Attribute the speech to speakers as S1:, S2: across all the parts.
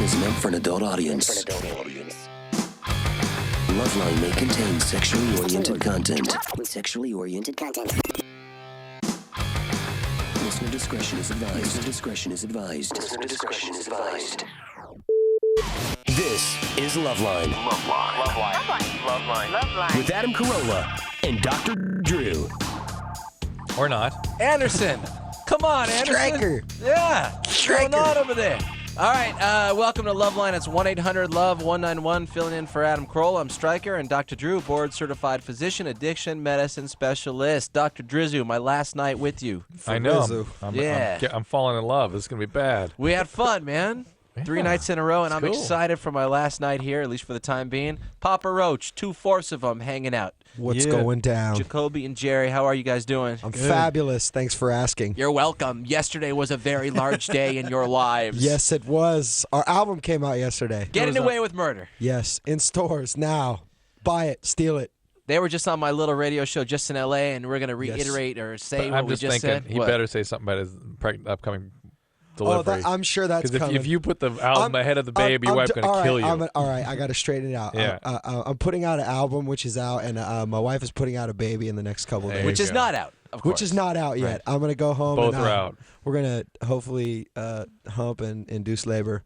S1: is meant for an adult audience. LoveLine may contain sexually oriented content. Listener discretion is advised. This is LoveLine. LoveLine. With Adam Carolla and Dr. Drew.
S2: Or not.
S3: Anderson. Come on, Anderson.
S4: Stryker.
S3: Yeah. What's going on over there? All right. Welcome to LoveLine. It's 1-800-LOVE-191. Filling in for Adam Carolla. I'm Stryker, and Dr. Drew, board-certified physician, addiction medicine specialist. Dr. Drizzu, my last night with you.
S2: I know. I'm falling in love. This is going to be bad.
S3: We had fun, man.
S2: Yeah.
S3: 3 nights in a row, and I'm
S2: cool.
S3: excited for my last night here, at least for the time being. Papa Roach, 2/4 of them hanging out.
S4: What's going down?
S3: Jacoby and Jerry, how are you guys doing?
S4: I'm fabulous. Thanks for asking.
S3: You're welcome. Yesterday was a very large day in your lives.
S4: Yes, it was. Our album came out yesterday.
S3: Getting Away with Murder.
S4: Yes, in stores now. Buy it. Steal it.
S3: They were just on my little radio show just in L.A., and we're going to reiterate or say what we just said.
S2: He better say something about his upcoming delivery.
S4: I'm sure that's coming.
S2: If you put the album ahead of the baby, your wife's going to kill you.
S4: All right, I got to straighten it out.
S2: Yeah.
S4: I'm putting out an album, which is out, and my wife is putting out a baby in the next couple of days.
S3: Which is not out, of course.
S4: Which is not out yet.
S3: Right.
S4: I'm going to go home.
S2: Both are out.
S4: We're going to hopefully hump and induce labor.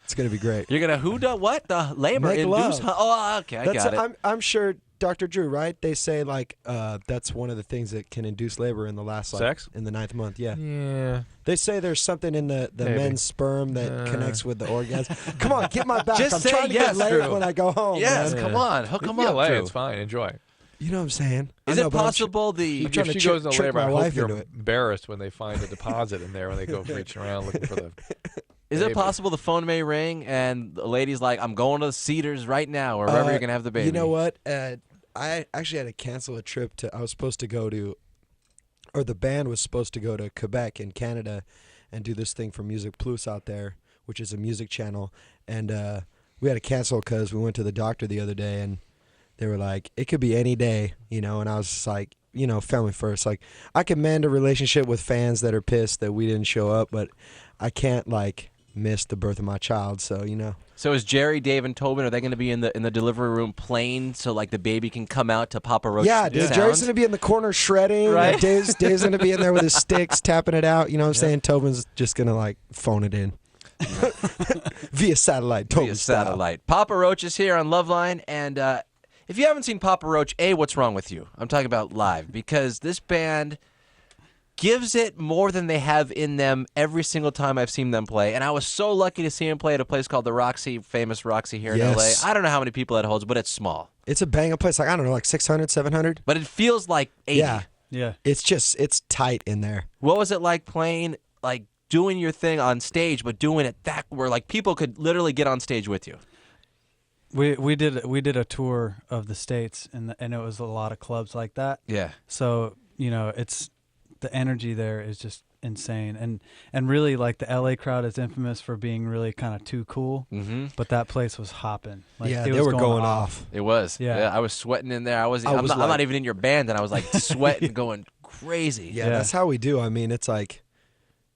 S4: It's going to be great.
S3: You're going to what? The labor?
S4: Make
S3: induce?
S4: love.
S3: Oh, okay, I got it.
S4: I'm sure, Dr. Drew, right? They say, like, that's one of the things that can induce labor in the last,
S2: sex?
S4: In the 9th month, yeah.
S2: Yeah.
S4: They say there's something in the men's sperm that connects with the orgasm. Come on, get my back.
S3: Just
S4: I'm
S3: say
S4: trying to
S3: yes,
S4: get laid
S3: Drew.
S4: when I go home.
S3: Yes,
S4: man.
S3: come on. Hook them
S2: If
S3: up,
S2: you're
S3: Drew.
S2: it's fine. Enjoy.
S4: You know what I'm saying?
S3: Is it possible
S2: If
S4: trying to
S2: she goes into
S4: trick
S2: labor,
S4: my
S2: I
S4: wife
S2: hope you're
S4: into it.
S2: embarrassed when they find a deposit in there when they go reaching around looking for the
S3: Is it
S2: baby.
S3: possible the phone may ring and the lady's like, I'm going to the Cedars right now or wherever you're going to have the baby?
S4: You know what? I actually had to cancel a trip I was supposed to go to, or the band was supposed to go to Quebec in Canada and do this thing for Music Plus out there, which is a music channel. And we had to cancel because we went to the doctor the other day and they were like, it could be any day, and I was just like, family first. Like, I can mend a relationship with fans that are pissed that we didn't show up, but I can't, like, miss the birth of my child, so,
S3: So is Jerry, Dave, and Tobin, are they going to be in the delivery room playing so, like, the baby can come out to Papa Roach?
S4: Yeah, dude,
S3: sound?
S4: Jerry's going to be in the corner shredding.
S3: Right.
S4: Dave's going to be in there with his sticks, tapping it out. You know what I'm saying? Tobin's just going to, like, phone it in. Via satellite. Tobin style.
S3: Satellite. Papa Roach is here on LoveLine, and if you haven't seen Papa Roach, what's wrong with you? I'm talking about live, because this band gives it more than they have in them every single time I've seen them play. And I was so lucky to see him play at a place called the Roxy, famous Roxy here in
S4: Yes.
S3: LA. I don't know how many people that holds, but it's small.
S4: It's a bang-up place. Like, I don't know, like 600, 700?
S3: But it feels like 80.
S4: Yeah. It's tight in there.
S3: What was it like playing, like doing your thing on stage, but doing it that where like people could literally get on stage with you?
S5: We did a tour of the States, and it was a lot of clubs like that.
S3: Yeah.
S5: So it's the energy there is just insane, and really, like, the LA crowd is infamous for being really kind of too cool.
S3: Mm-hmm.
S5: But that place was hopping. Like,
S4: Yeah,
S5: it
S4: they
S5: was
S4: were going off.
S3: It was.
S5: Yeah.
S3: I was sweating in there. I'm
S4: like-
S3: not even in your band, and I was like sweating, going crazy.
S4: Yeah, that's how we do. I mean, it's like,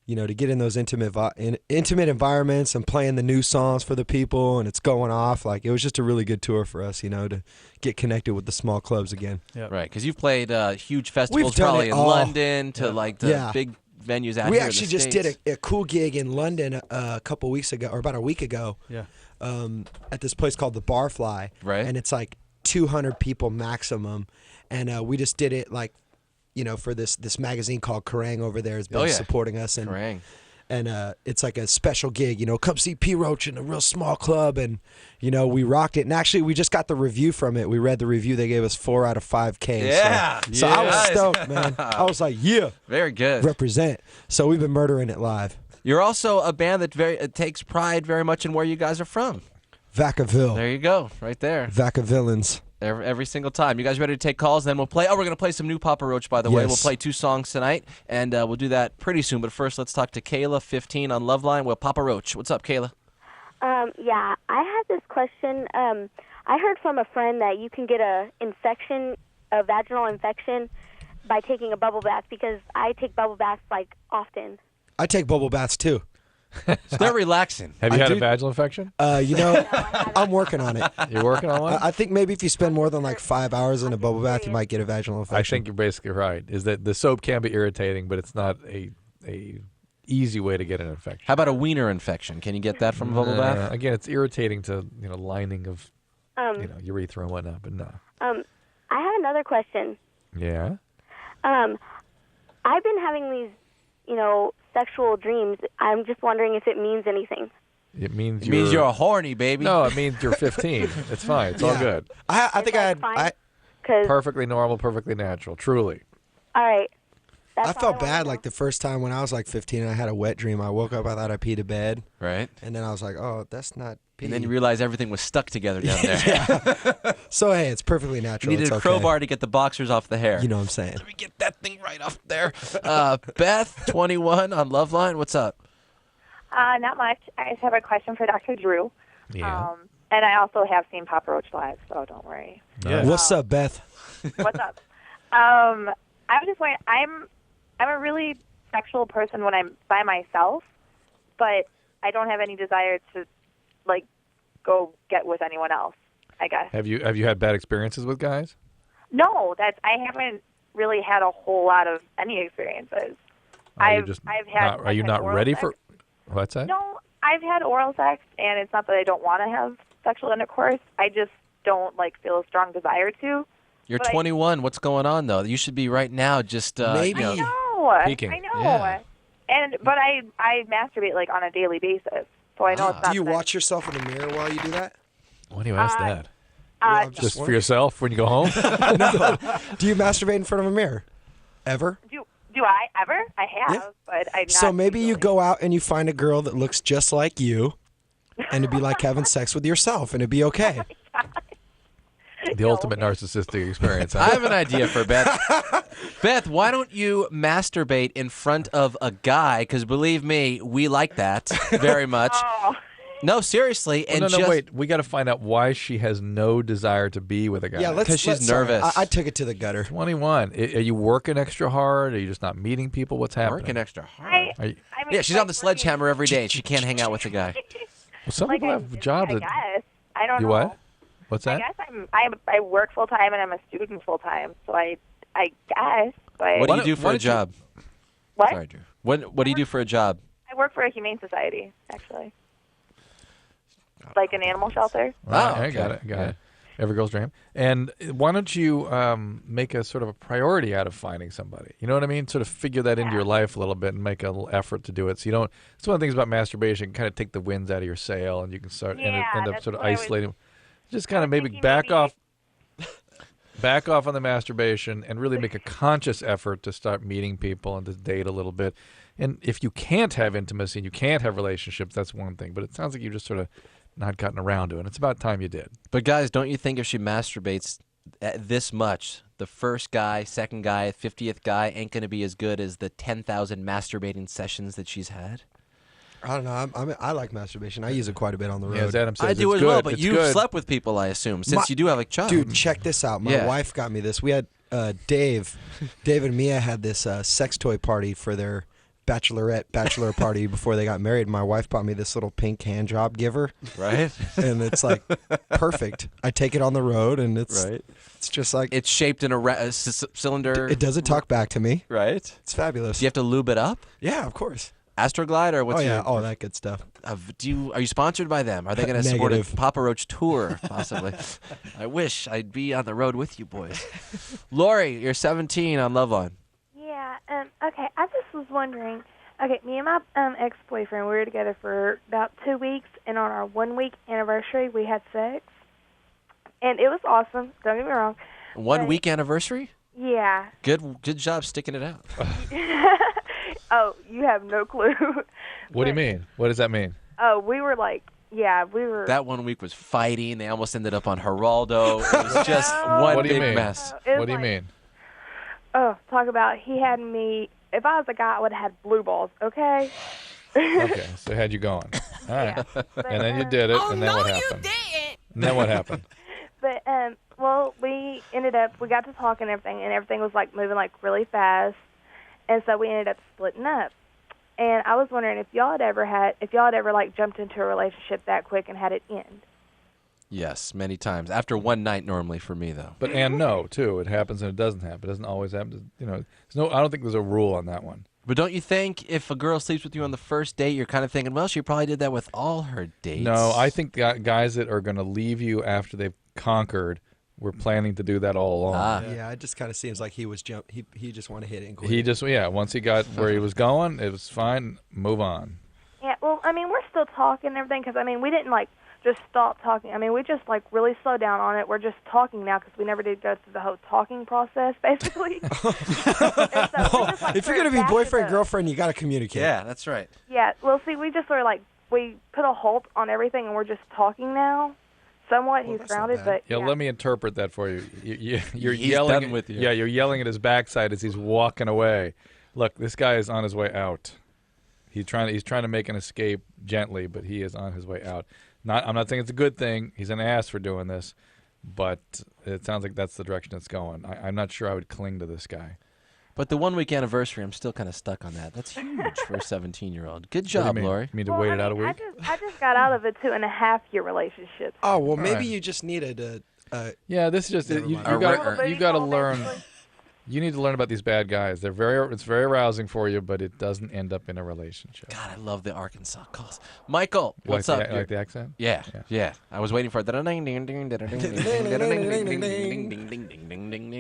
S4: to get in those intimate environments and playing the new songs for the people, and it's going off. Like, it was just a really good tour for us, to get connected with the small clubs again.
S5: Yep.
S3: Right, because you've played huge festivals
S4: We've done
S3: probably
S4: it
S3: in
S4: all.
S3: London to like the big venues out
S4: We
S3: here in
S4: actually
S3: the
S4: just
S3: States.
S4: did a cool gig in London a couple weeks ago, or about a week ago,
S5: Yeah.
S4: at this place called the Barfly.
S3: Right.
S4: And it's like 200 people maximum. And we just did it like, for this magazine called KROQ over there has been supporting us. And
S3: Kerrang.
S4: And it's like a special gig, come see P. Roach in a real small club. And, we rocked it. And actually, we just got the review from it. We read the review. They gave us 4 out of 5 Ks.
S3: Yeah.
S4: So I was stoked, man. I was like, yeah.
S3: Very good.
S4: Represent. So we've been murdering it live.
S3: You're also a band that takes pride very much in where you guys are from.
S4: Vacaville.
S3: There you go, right there.
S4: Vacavillans.
S3: Every single time. You guys ready to take calls? Then we'll play. Oh, we're going to play some new Papa Roach, by the way.
S4: Yes.
S3: We'll play 2 songs tonight, and we'll do that pretty soon. But first, let's talk to Kayla, 15, on LoveLine with Papa Roach. What's up, Kayla?
S6: Yeah, I had this question. I heard from a friend that you can get a vaginal infection, by taking a bubble bath, because I take bubble baths, like, often.
S4: I take bubble baths, too.
S3: So they're relaxing.
S2: Have you
S4: I
S2: had a
S4: do-
S2: vaginal infection?
S4: I'm working on it.
S2: You're working on one?
S4: I think maybe if you spend more than like 5 hours in a bubble bath, you might get a vaginal
S2: I
S4: infection.
S2: think you're basically right. Is that the soap can be irritating, but it's not a easy way to get an infection.
S3: How about a wiener infection? Can you get that from a bubble bath?
S2: Again, it's irritating to lining of urethra and whatnot, but no.
S6: I have another question.
S2: Yeah.
S6: I've been having these, sexual dreams. I'm just wondering if it means anything.
S2: It means
S3: It means you're horny, baby.
S2: No, it means you're 15. It's fine. It's all
S4: Yeah.
S2: good.
S4: I think I had.
S6: Fine? 'Cause-
S2: Perfectly normal, perfectly natural. Truly.
S6: all right.
S4: I
S6: That's all
S4: felt
S6: wanna
S4: bad
S6: know.
S4: like the first time when I was like 15 and I had a wet dream. I woke up, I thought I peed a bed,
S3: Right?
S4: and then I was like, oh, that's not pee.
S3: And then you realize everything was stuck together down there.
S4: So hey, it's perfectly
S3: You
S4: natural.
S3: needed
S4: It's
S3: a
S4: okay.
S3: crowbar to get the boxers off the hair.
S4: You know what I'm saying?
S3: Let me get that thing right off there. Beth, 21 on LoveLine. What's up?
S7: Not much. I just have a question for Dr. Drew.
S2: Yeah.
S7: And I also have seen Papa Roach live, so don't worry.
S5: Yeah.
S4: What's up, Beth?
S7: What's up? I was just wondering, I'm a really sexual person when I'm by myself, but I don't have any desire to, go get with anyone else, I guess.
S2: Have you had bad experiences with guys?
S7: No, I haven't really had a whole lot of any experiences. I've had.
S2: Are you
S7: I've had
S2: not
S7: oral
S2: ready
S7: sex.
S2: for? What's that?
S7: No, I've had oral sex, and it's not that I don't want to have sexual intercourse. I just don't feel a strong desire to.
S3: You're
S7: But I-
S3: 21. What's going on, though? You should be right now just,
S4: Maybe.
S3: you know,
S7: No,
S2: Peeking.
S7: I know.
S3: Yeah.
S7: But I masturbate on a daily basis, so I know it's not.
S4: Do you
S7: that-
S4: watch yourself in the mirror while you do that?
S2: Why do you ask that?
S4: I'm
S2: Just for yourself when you go home?
S4: Do you masturbate in front of a mirror? Ever?
S7: Do I ever? I have,
S4: Yeah.
S7: but I'm not.
S4: So maybe you
S7: usually.
S4: go out and you find a girl that looks just like you, and it'd be like having sex with yourself, and it'd be okay.
S2: The ultimate narcissistic experience.
S3: I have an idea for Beth. Beth, why don't you masturbate in front of a guy? Because believe me, we like that very much.
S7: Oh.
S3: No, seriously. And
S2: no, wait. We got to find out why she has no desire to be with a guy.
S4: Yeah, let's.
S3: 'Cause she's
S4: sorry,
S3: nervous.
S4: I took it to the gutter.
S2: 21. Are you working extra hard? Are you just not meeting people? What's happening?
S3: Working extra hard.
S2: Are you,
S7: I mean,
S3: Yeah, she's on the sledgehammer every day. She can't hang out with a guy.
S2: well, some people have jobs
S7: I
S2: that.
S7: guess. I don't
S2: You
S7: know.
S2: what? What's
S7: I
S2: that?
S7: guess I work full time and I'm a student full time, so I guess. But
S3: What do
S2: Why
S3: you do
S2: don't-
S3: for
S2: why
S3: a
S2: don't you-
S3: job?
S7: what?
S3: Sorry, Drew. What do you do for a job?
S7: I work for a humane society, actually, like an animal shelter.
S2: Right,
S3: Oh,
S2: I got
S3: okay.
S2: it. Got it. Every girl's dream. And why don't you make a sort of a priority out of finding somebody? You know what I mean? Sort of figure that into your life a little bit and make a little effort to do it. So you don't. It's one of the things about masturbation. Kind of take the winds out of your sail, and you can start end up
S7: that's
S2: sort of
S7: what I was-
S2: isolating. Just kind of maybe
S7: thinking
S2: back
S7: maybe-
S2: off. Back off on the masturbation and really make a conscious effort to start meeting people and to date a little bit. And if you can't have intimacy and you can't have relationships, that's one thing. But it sounds like you just sort of not gotten around to it. It's about time you did.
S3: But guys, don't you think if she masturbates this much, the first guy, second guy, 50th guy ain't going to be as good as the 10,000 masturbating sessions that she's had?
S4: I don't know. I like masturbation. I use it quite a bit on the road.
S2: Yeah, as Adam says,
S3: I do
S2: it's
S3: as
S2: good.
S3: well, but
S2: It's
S3: you
S2: good.
S3: slept with people, I assume, since you do have a child.
S4: Dude, check this out. My
S3: Yeah.
S4: wife got me this. We had Dave and Mia had this sex toy party for their bachelor party before they got married. My wife bought me this little pink hand job giver,
S3: right?
S4: and it's like perfect. I take it on the road, and it's just like
S3: It's shaped in a cylinder.
S4: it doesn't talk back to me.
S3: Right?
S4: It's fabulous.
S3: Do you have to lube it up?
S4: Yeah, of course.
S3: Astroglide or what's
S4: Oh yeah,
S3: your...
S4: all that good stuff.
S3: Are you sponsored by them? Are they going to support a
S4: Negative.
S3: Papa Roach tour, possibly? I wish I'd be on the road with you boys. Lori, you're 17 on LoveLine.
S8: Yeah, okay, I just was wondering, okay, me and my ex-boyfriend, we were together for about 2 weeks, and on our 1 week anniversary, we had sex, and it was awesome, don't get me wrong.
S3: 1 week anniversary?
S8: Yeah.
S3: Good job sticking it out.
S8: Oh, you have no clue.
S2: What do you mean? What does that mean?
S8: Oh, we were we were.
S3: That 1 week was fighting. They almost ended up on Geraldo. It was just one
S2: What do you
S3: big
S2: mean?
S3: mess.
S8: It was
S2: What do you
S8: like-
S2: mean?
S8: Oh, talk about, he had me, if I was a guy, I would have had blue balls, okay?
S2: Okay, so had you going. All right. And then you did it, and then what happened? And then what happened?
S8: But, well, we got to talking and everything was, moving, really fast. And so we ended up splitting up. And I was wondering if y'all had ever like jumped into a relationship that quick and had it end.
S3: Yes, many times. After one night, normally for me though.
S2: But and no, too. It happens and it doesn't happen. It doesn't always happen. You know, I don't think there's a rule on that one.
S3: But don't you think if a girl sleeps with you on the first date, you're kind of thinking, well, she probably did that with all her dates?
S2: No, I think guys that are going to leave you after they've conquered were planning to do that all along.
S4: Yeah, it just kind of seems like he was he just wanted to hit it and quit.
S2: He just once he got where he was going, it was fine. Move on.
S8: Yeah, well, I mean, we're still talking and everything because, I mean, we didn't, like, just stop talking. I mean, we just, like, really slowed down on it. We're just talking now because we never did go through the whole talking process, basically. And so we just, like,
S4: if you're
S8: sort
S4: going to
S8: of
S4: be boyfriend, girlfriend, you got to communicate.
S3: Yeah, that's right.
S8: Yeah, well, see, we just sort of, like, we put a halt on everything and we're just talking now. Somewhat, he's
S4: that's not
S8: grounded,
S4: bad.
S8: but
S2: Yeah, let me interpret that for you. You're
S3: He's
S2: yelling
S3: done with you.
S2: Yeah, you're yelling at his backside as he's walking away. Look, this guy is on his way out. He's trying to make an escape gently, but he is on his way out. I'm not saying it's a good thing. He's an ass for doing this, but it sounds like that's the direction it's going. I'm not sure I would cling to this guy.
S3: But the 1 week anniversary, I'm still kind of stuck on that. That's huge for a 17-year-old. Good
S2: What do you
S3: job,
S2: mean?
S3: Lori.
S2: You mean to
S8: well,
S2: wait
S8: I
S2: it out a
S8: mean,
S2: week?
S8: I just got out of a 2.5-year relationship.
S4: Oh, well, maybe
S2: right.
S4: you just needed a
S2: Yeah, this is just
S4: Never
S2: you
S4: mind.
S2: got to learn. You need to learn about these bad guys. It's very arousing for you, but it doesn't end up in a relationship.
S3: God, I love the Arkansas calls. Michael,
S2: You
S3: what's
S2: like
S3: up?
S2: The, like the accent?
S3: Yeah. I was waiting for it.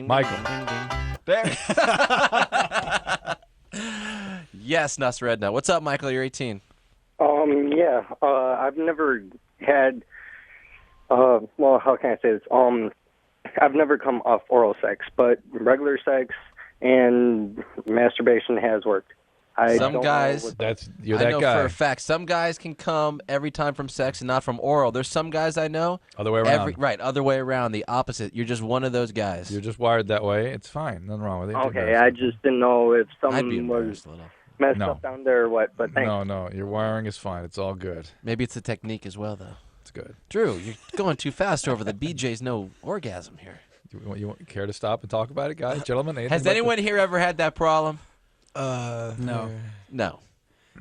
S2: Michael.
S3: There. Yes, Nasredna. What's up, Michael? You're 18.
S9: Yeah. I've never had. Well, how can I say this? I've never come off oral sex, but regular sex and masturbation has worked.
S3: Some guys,
S2: You're
S3: I
S2: that
S3: know
S2: guy.
S3: for a fact, some guys can come every time from sex and not from oral. There's some guys I know.
S2: Other way around.
S3: Right, other way around, the opposite. You're just one of those guys.
S2: You're just wired that way. It's fine. Nothing wrong with it.
S9: Okay, I just didn't know if
S3: I'd be
S9: something was
S3: embarrassed a little.
S9: messed
S2: No.
S9: up down there or what, but thanks.
S2: No, your wiring is fine. It's all good.
S3: Maybe it's the technique as well, though.
S2: It's good.
S3: Drew, you're going too fast over the BJ's no orgasm here.
S2: You care to stop and talk about it, guys, gentlemen? Anything
S3: Has
S2: about
S3: anyone here ever had that problem?
S5: No.
S3: No.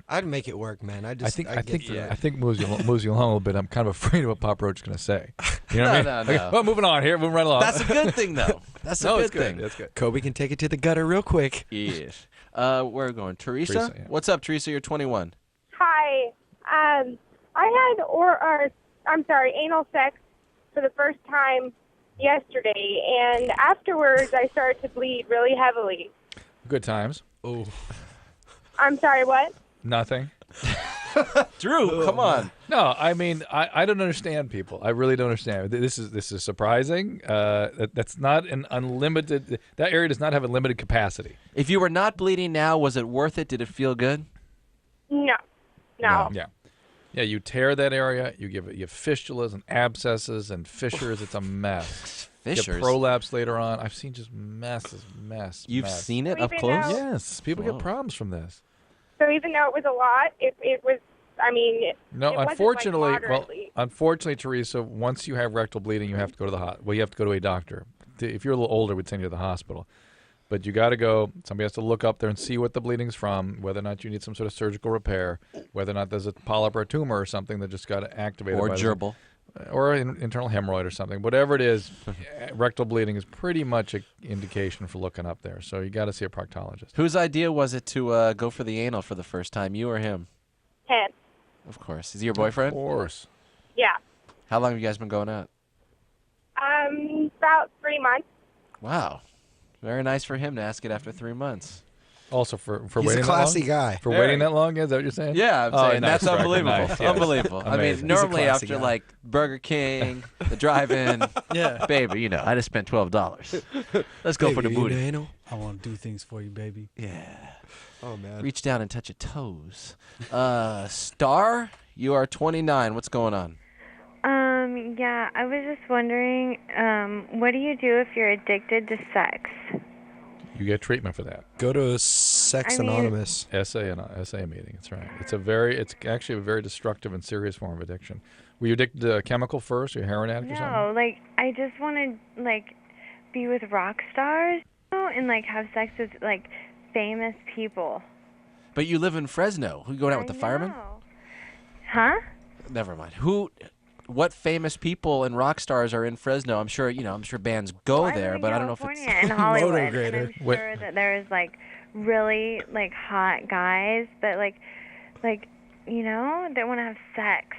S4: I'd make it work, man.
S2: I think moves you along a little bit. I'm kind of afraid of what Papa Roach is going to say. You know what I mean?
S3: No.
S2: Okay, well, moving on here. Moving right along.
S3: That's a good thing, though. That's a
S2: no,
S3: good
S2: it's
S3: thing.
S2: good. That's good.
S4: Kobe can take it to the gutter real quick.
S3: Yes. Where are we going? Teresa?
S2: Teresa, yeah.
S3: What's up, Teresa? You're 21.
S10: Hi. I had anal sex for the first time yesterday, and afterwards I started to bleed really heavily.
S2: Good times.
S4: Oh,
S10: I'm sorry, what?
S2: Nothing.
S3: Drew, come on.
S2: No, I mean, I don't understand people. I really don't understand. This is surprising. That's not an unlimited. That area does not have unlimited capacity.
S3: If you were not bleeding now, was it worth it? Did it feel good?
S10: No.
S2: Yeah. You tear that area. You have fistulas and abscesses and fissures. It's a mess.
S3: Fissures?
S2: You get prolapse later on. I've seen just mess.
S3: You've
S2: mess.
S3: seen it up
S10: Even
S3: close?
S10: though-
S2: Yes, people
S3: Whoa.
S2: get problems from this.
S10: So even though it was a lot, it was,
S2: No,
S10: it wasn't,
S2: unfortunately,
S10: like, moderately.
S2: unfortunately, Teresa, once you have rectal bleeding, you have to go to you have to go to a doctor. If you're a little older, we'd send you to the hospital. But you got to go. Somebody has to look up there and see what the bleeding's from, whether or not you need some sort of surgical repair, whether or not there's a polyp or a tumor or something that just got activated.
S3: Or
S2: by
S3: gerbil.
S2: or an internal hemorrhoid or something. Whatever it is, rectal bleeding is pretty much an indication for looking up there. So you got to see a proctologist.
S3: Whose idea was it to go for the anal for the first time, you or him?
S10: 10.
S3: Of course. Is he your boyfriend?
S2: Of course.
S10: Yeah.
S3: How long have you guys been going out?
S10: About 3 months.
S3: Wow. Very nice for him to ask it after 3 months.
S2: Also for
S4: he's
S2: waiting
S4: a classy
S2: that long?
S4: guy.
S2: For
S3: Very.
S2: waiting that long? Is that what you're saying?
S3: Yeah, I'm
S2: Oh,
S3: saying
S2: nice,
S3: that's
S2: Stryker,
S3: unbelievable.
S2: nice, yes.
S3: Unbelievable. I mean,
S2: Amazing.
S4: He's a
S3: normally
S4: classy
S3: after
S4: guy.
S3: like Burger King, the drive-in,
S5: Yeah.
S3: baby, I just spent $12. Let's go for the
S4: Baby,
S3: booty.
S4: you know?
S5: I want to do things for you, baby.
S3: Yeah.
S4: Oh, man.
S3: Reach down and touch your toes. Star, you are 29. What's going on?
S11: Yeah, I was just wondering, what do you do if you're addicted to sex?
S2: You get treatment for that.
S4: Go to a Sex
S11: I mean-
S4: Anonymous.
S2: SA meeting. That's right. It's actually a very destructive and serious form of addiction. Were you addicted to a chemical first, or a heroin addict or something?
S11: No, like, I just want to, like, be with rock stars, and, like, have sex with, like, famous people.
S3: But you live in Fresno. Who you going out with the firemen?
S11: Huh?
S3: Never mind. What famous people and rock stars are in Fresno? I'm sure bands go there, but I don't know if it's
S11: California and Hollywood, and
S4: Motograder.
S11: I'm sure that there's like really like hot guys, but like they want to have sex.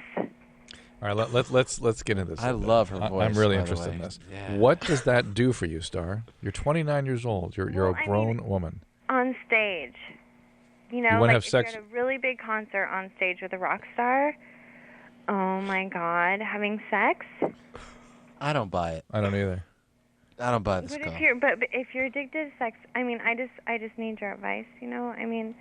S2: All right, let's get into this.
S3: I love her voice.
S2: I'm really
S3: by the
S2: interested
S3: way.
S2: in this.
S3: Yeah.
S2: What does that do for you, Star? You're 29 years old. You're a grown woman.
S11: On stage,
S2: You wanna
S11: like
S2: have
S11: if
S2: sex-
S11: you're at a really big concert on stage with a rock star. Oh my God, having sex?
S3: I don't buy it.
S2: I don't either.
S3: I don't buy this
S11: But
S3: call.
S11: if you're addicted to sex, I mean, I just need your advice. I mean.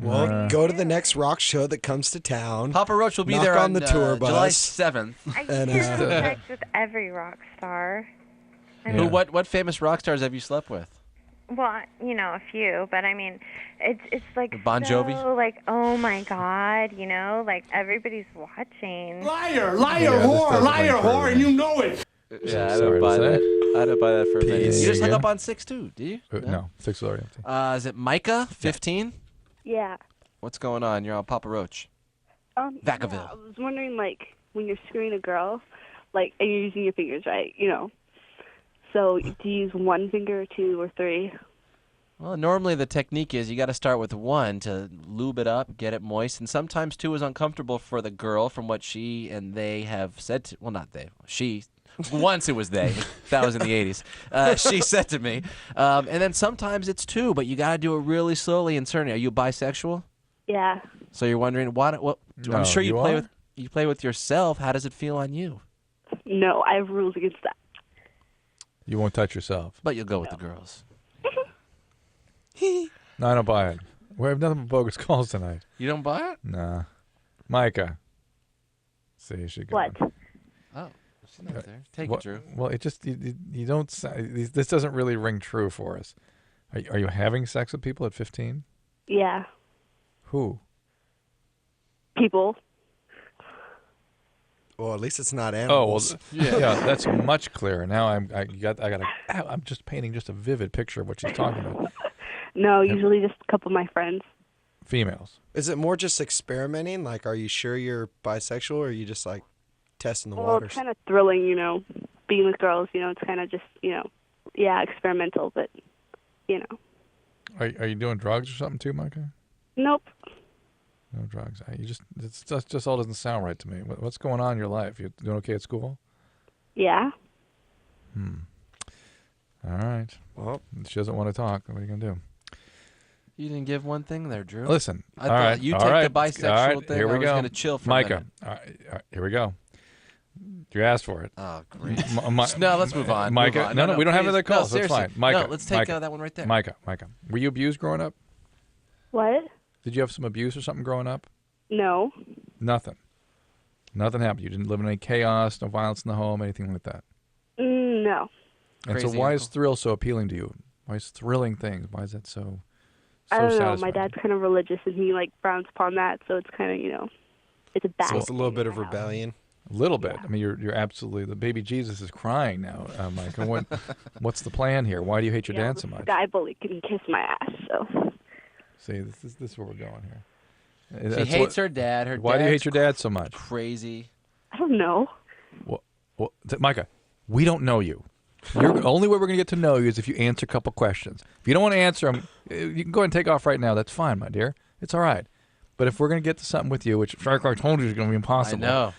S4: Well, go to the next rock show that comes to town.
S3: Papa Roach will be
S4: knock
S3: there
S4: on the tour bus.
S3: July 7th.
S11: I
S4: And,
S11: can't have sex with every rock star. I mean,
S3: What famous rock stars have you slept with?
S11: well, a few, but I mean, it's like
S3: Bon Jovi?
S11: so, like, oh my God, like everybody's watching.
S12: Liar,
S2: Yeah,
S12: whore, and you know it.
S3: Yeah, I
S2: Sorry
S3: don't
S2: to
S3: buy
S2: say.
S3: that. I don't buy that for a minute.
S2: Peace.
S3: You just hung
S2: Yeah.
S3: up on 6 too, do you?
S2: No, 6 is already empty.
S3: Is it Micah, 15?
S6: Yeah.
S3: What's going on? You're on Papa Roach. Vacaville.
S6: Yeah, I was wondering, like, when you're screwing a girl, like, and you're using your fingers, right? So do you use one finger, or 2, or 3?
S3: Well, normally the technique is you got to start with 1 to lube it up, get it moist, and sometimes 2 is uncomfortable for the girl from what she and they have said to, well, not they, she, once it was they, that was in the 80s, she said to me, and then sometimes it's 2, but you got to do it really slowly and certainly. Are you bisexual?
S6: Yeah.
S3: So you're wondering, what
S2: No,
S3: I'm sure you play
S2: are?
S3: you play with yourself. How does it feel on you?
S6: No, I have rules against that.
S2: You won't touch yourself.
S3: But you'll go with the girls.
S2: No, I don't buy it. We have nothing but bogus calls tonight.
S3: You don't buy it?
S2: Nah. Micah. See, she got
S6: What?
S3: Oh, she's not there. Take
S2: Well,
S3: it, Drew.
S2: well, it just you don't. This doesn't really ring true for us. Are you having sex with people at 15?
S6: Yeah.
S2: Who?
S6: People.
S4: Well, at least it's not
S2: Oh,
S4: animals.
S2: well, yeah, that's much clearer. Now I'm just painting just a vivid picture of what she's talking about.
S6: No, usually just a couple of my friends.
S2: Females.
S4: Is it more just experimenting? Like, are you sure you're bisexual, or are you just like testing the
S6: Well,
S4: waters?
S6: it's kind of thrilling, being with girls. It's kind of just, yeah, experimental, but,
S2: Are you doing drugs or something too, Micah?
S6: Nope.
S2: No drugs. It just all doesn't sound right to me. What's going on in your life? You doing okay at school?
S6: Yeah.
S2: All right.
S4: Well,
S2: she doesn't want to talk. What are you gonna do?
S3: You didn't give one thing there, Drew.
S2: Listen.
S3: I
S2: all
S3: thought
S2: right.
S3: you
S2: all
S3: take
S2: right,
S3: the bisexual
S2: all right,
S3: thing.
S2: Here we
S3: I was
S2: go.
S3: going to chill for a
S2: Micah.
S3: minute.
S2: All right, here we go. You asked for it.
S3: Oh, great.
S2: No,
S3: let's move on.
S2: Micah.
S3: Move on.
S2: No, we don't have
S3: please.
S2: other calls.
S3: No,
S2: That's
S3: seriously.
S2: fine. Micah.
S3: No, let's take
S2: Micah,
S3: that one right there.
S2: Micah. Were you abused growing up?
S6: What?
S2: Did you have some abuse or something growing up?
S6: No.
S2: Nothing. Nothing happened. You didn't live in any chaos, no violence in the home, anything like that.
S6: No.
S2: And so
S3: Crazy
S2: why
S3: uncle.
S2: is thrill so appealing to you? Why is thrilling things? Why is that so
S6: I don't know.
S2: satisfying?
S6: My dad's kind of religious, and he, frowns upon that, so it's kind of, it's a bad
S4: so it's a little
S6: thing
S4: bit
S6: in
S4: of
S6: my house.
S4: rebellion.
S2: A little bit. I mean, you're absolutely, the baby Jesus is crying now, Micah. What's the plan here? Why do you hate your dad so much?
S6: Guy bully can kiss my ass, so.
S2: See, this is where we're going here.
S3: She
S2: That's
S3: hates her dad. Her
S2: Why do you
S3: dad's
S2: hate your dad so much?
S3: Crazy.
S6: I don't know.
S2: Well, Micah, we don't know you. The only way we're going to get to know you is if you answer a couple questions. If you don't want to answer them, you can go ahead and take off right now. That's fine, my dear. It's all right. But if we're going to get to something with you, which Stryker told you is going to be impossible.
S3: I know.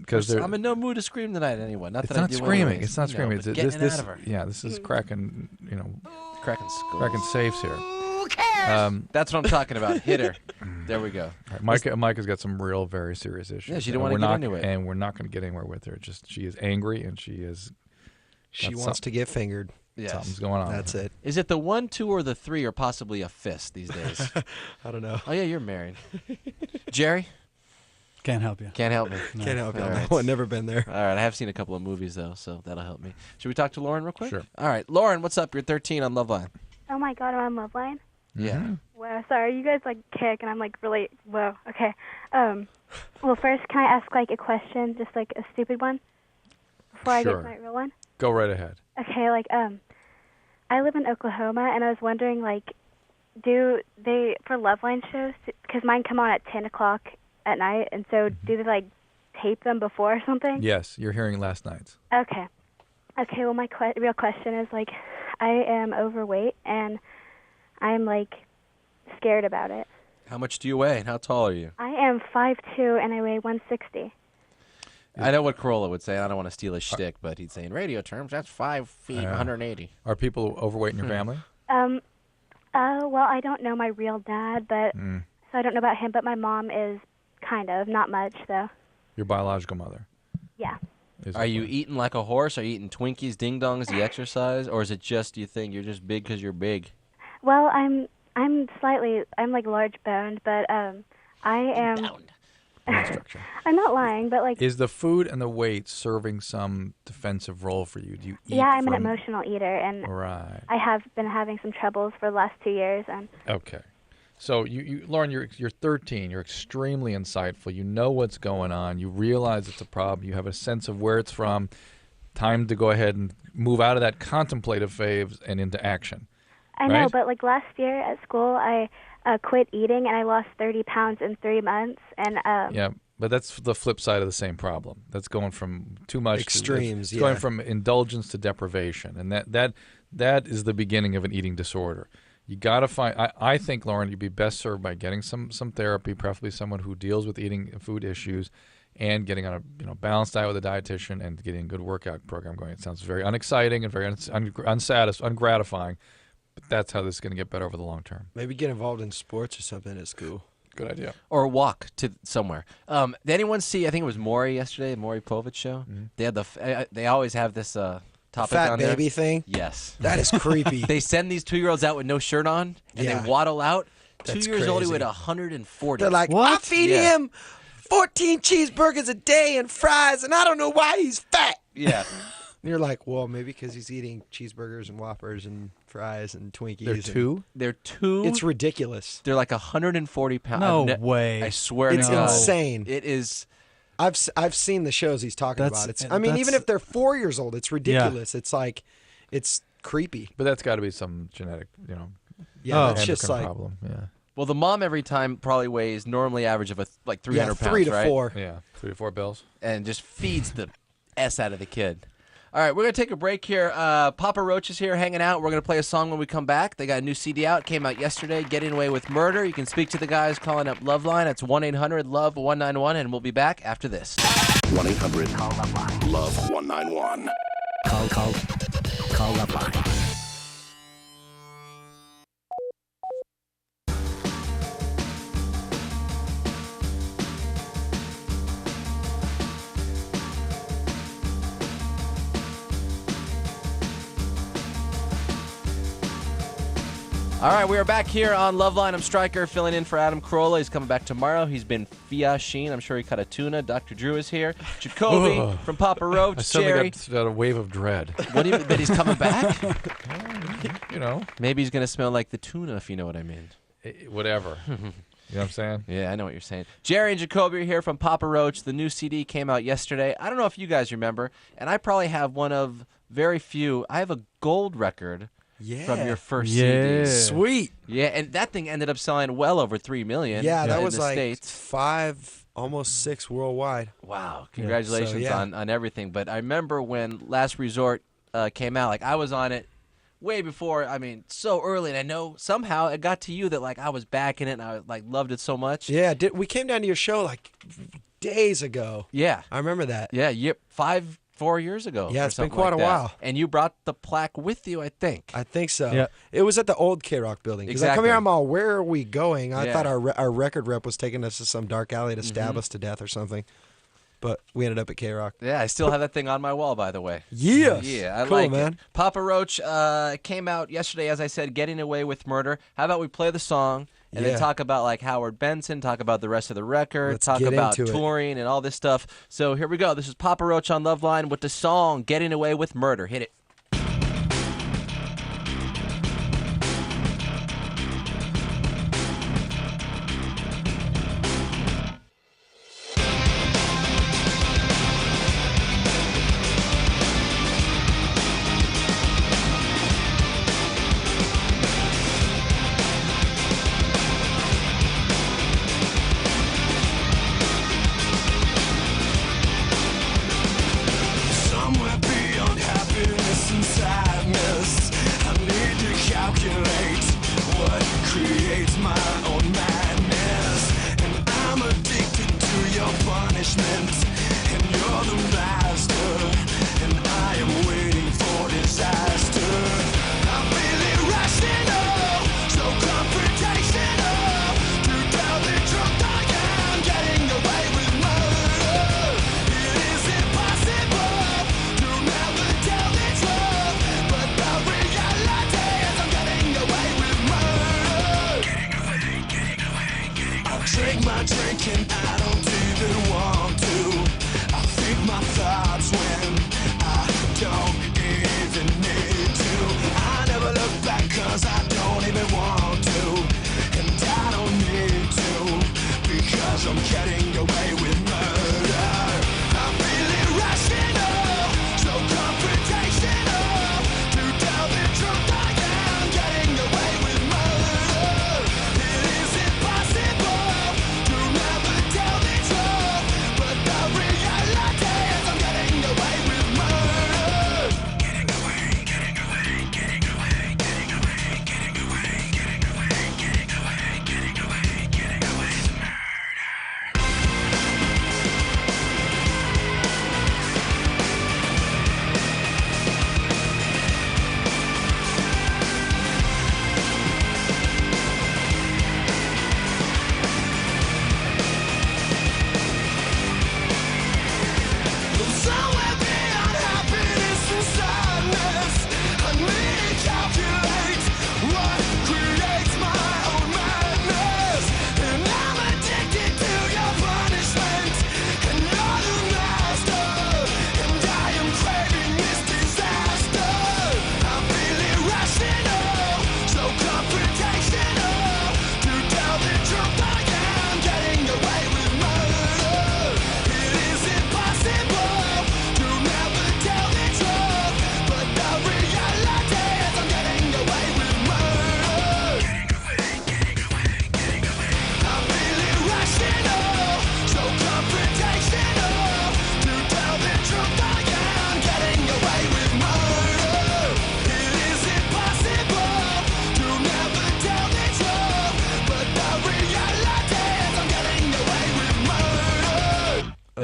S2: Because
S3: I'm in no mood to scream tonight anyway. Not
S2: it's
S3: that I
S2: not
S3: do
S2: screaming.
S3: anyways,
S2: It's not screaming.
S3: but
S2: It's
S3: getting
S2: this,
S3: it out of her.
S2: Yeah, this is cracking.
S3: Cracking skulls.
S2: Cracking safes here.
S3: That's what I'm talking about. Hit her. There we go.
S2: Right, Micah's got some real, very serious issues.
S3: Yeah, she didn't
S2: and
S3: want to
S2: we're
S3: get
S2: not-
S3: into it.
S2: and we're not going to get anywhere with her. Just she is angry, and she is.
S4: She
S2: got
S4: wants to get fingered.
S3: Yes.
S2: Something's going on.
S4: That's it.
S3: Is it the 1, 2, or the 3, or possibly a fist these days?
S4: I don't know.
S3: Oh yeah, you're married. Jerry?
S5: Can't help you.
S3: Can't help me.
S4: Can't help you on
S3: All
S4: that
S3: right.
S4: one. Never been there.
S3: All right, I have seen a couple of movies though, so that'll help me. Should we talk to Lauren real quick?
S2: Sure.
S3: All right, Lauren, what's up? You're 13 on LoveLine.
S8: Oh my God, I'm on LoveLine.
S3: Yeah.
S8: Well, sorry, you guys kick, and I'm really well. Okay. Well, first, can I ask a question, just a stupid one, before I get
S2: Sure.
S8: to my real one?
S2: Go right ahead.
S8: Okay, I live in Oklahoma, and I was wondering,
S13: do they, for LoveLine shows, because mine come on at 10 o'clock at night, and so do they, like, tape them before or something?
S2: Yes, you're hearing last night's.
S13: Okay. Okay, well, my real question is, like, I am overweight, and I'm, like, scared about it.
S3: How much do you weigh, and how tall are you?
S13: I am 5'2", and I weigh 160.
S3: I know what Corolla would say. I don't want to steal his shtick, but he'd say, in radio terms, that's 5 feet, 180.
S2: Are people overweight in your family?
S13: Well, I don't know my real dad, but so I don't know about him, but my mom is kind of, not much, though.
S2: Your biological mother?
S13: Yeah.
S3: Are you eating like a horse? Are you eating Twinkies, Ding Dongs, the exercise? Or is it just, do you think, you're just big because you're big?
S13: Well, I'm like large boned, but I am. I'm not lying, but like.
S2: Is the food and the weight serving some defensive role for you? Do you eat?
S13: Yeah, I'm an emotional eater, and
S2: right.
S13: I have been having some troubles for the last 2 years, and.
S2: Okay, so Lauren, you're 13. You're extremely insightful. You know what's going on. You realize it's a problem. You have a sense of where it's from. Time to go ahead and move out of that contemplative phase and into action.
S13: I know, but like last year at school, I quit eating and I lost 30 pounds in 3 months. And
S2: yeah, but that's the flip side of the same problem. That's going from too much
S4: extremes.
S2: It's going from indulgence to deprivation, and that is the beginning of an eating disorder. You got to find. I think, Lauren, you'd be best served by getting some therapy, preferably someone who deals with eating and food issues, and getting on a balanced diet with a dietitian and getting a good workout program going. It sounds very unexciting and very ungratifying. But that's how this is going to get better over the long term.
S4: Maybe get involved in sports or something at school.
S2: Good idea.
S3: Or walk to somewhere. Did anyone see, I think it was Maury yesterday, Maury Povich show? Mm-hmm. They had they always have this topic
S4: fat
S3: on there.
S4: baby thing?
S3: Yes.
S4: That is creepy.
S3: They send these 2-year-olds out with no shirt on, and they waddle out.
S4: That's
S3: 2 years old, he
S4: crazy.
S3: weighed 140.
S4: They're like, I feed him 14 cheeseburgers a day and fries, and I don't know why he's fat.
S3: Yeah.
S4: And you're like, well, maybe because he's eating cheeseburgers and Whoppers and fries and Twinkies.
S2: They're two?
S3: They're two.
S4: It's ridiculous.
S3: They're like 140 pounds.
S5: No way.
S3: I swear
S4: It's
S3: to God.
S4: insane.
S3: It is.
S4: I've seen the shows he's talking about. I mean, even if they're 4 years old, it's ridiculous. Yeah. It's like, it's creepy.
S2: But that's got to be some genetic,
S4: Yeah, that's just like
S2: problem. Yeah.
S3: Well, the mom every time probably weighs normally average of like 300 pounds,
S4: 3 to
S3: right?
S4: 4.
S2: Yeah, 3 to 4 bills.
S3: And just feeds the S out of the kid. All right, we're going to take a break here. Papa Roach is here hanging out. We're going to play a song when we come back. They got a new CD out. It came out yesterday, Getting Away with Murder. You can speak to the guys calling up LoveLine. It's 1-800-LOVE-191, and we'll be back after this.
S14: 1-800-LOVE-191. Call LoveLine.
S3: All right, we are back here on LoveLine. I'm Stryker, filling in for Adam Carolla. He's coming back tomorrow. He's been fishing. I'm sure he caught a tuna. Dr. Drew is here. Jacoby from Papa Roach.
S2: I suddenly
S3: Jerry.
S2: got a wave of dread.
S3: What do you mean? That he's coming back? Maybe he's going to smell like the tuna, if you know what I mean.
S2: Whatever. You know what I'm saying?
S3: Yeah, I know what you're saying. Jerry and Jacoby are here from Papa Roach. The new CD came out yesterday. I don't know if you guys remember, and I probably have one of very few. I have a gold record.
S4: Yeah.
S3: From your first CD.
S4: Sweet.
S3: Yeah, and that thing ended up selling well over 3 million.
S4: Yeah, that was
S3: in the
S4: like
S3: States.
S4: 5, almost 6 worldwide.
S3: Wow. Congratulations on everything. But I remember when Last Resort came out, like I was on it way before, so early, and I know somehow it got to you that like I was back in it and I like loved it so much.
S4: Yeah, we came down to your show like days ago.
S3: Yeah.
S4: I remember that.
S3: Yeah, 4 years ago.
S4: Yeah,
S3: or
S4: it's been
S3: something
S4: quite
S3: like
S4: a
S3: that.
S4: while.
S3: And you brought the plaque with you, I think.
S4: I think so.
S5: Yeah.
S4: It was at the old KROQ building. Because I come here, I'm all, where are we going? I thought our record rep was taking us to some dark alley to stab us to death or something. But we ended up at KROQ.
S3: Yeah, I still have that thing on my wall, by the way.
S4: Yes.
S3: Yeah, I
S4: cool,
S3: like
S4: man.
S3: it. Papa Roach came out yesterday, as I said, Getting Away with Murder. How about we play the song and then talk about like Howard Benson, talk about the rest of the record,
S4: Let's
S3: talk
S4: get
S3: about
S4: into it.
S3: touring and all this stuff. So here we go. This is Papa Roach on LoveLine with the song Getting Away with Murder. Hit it.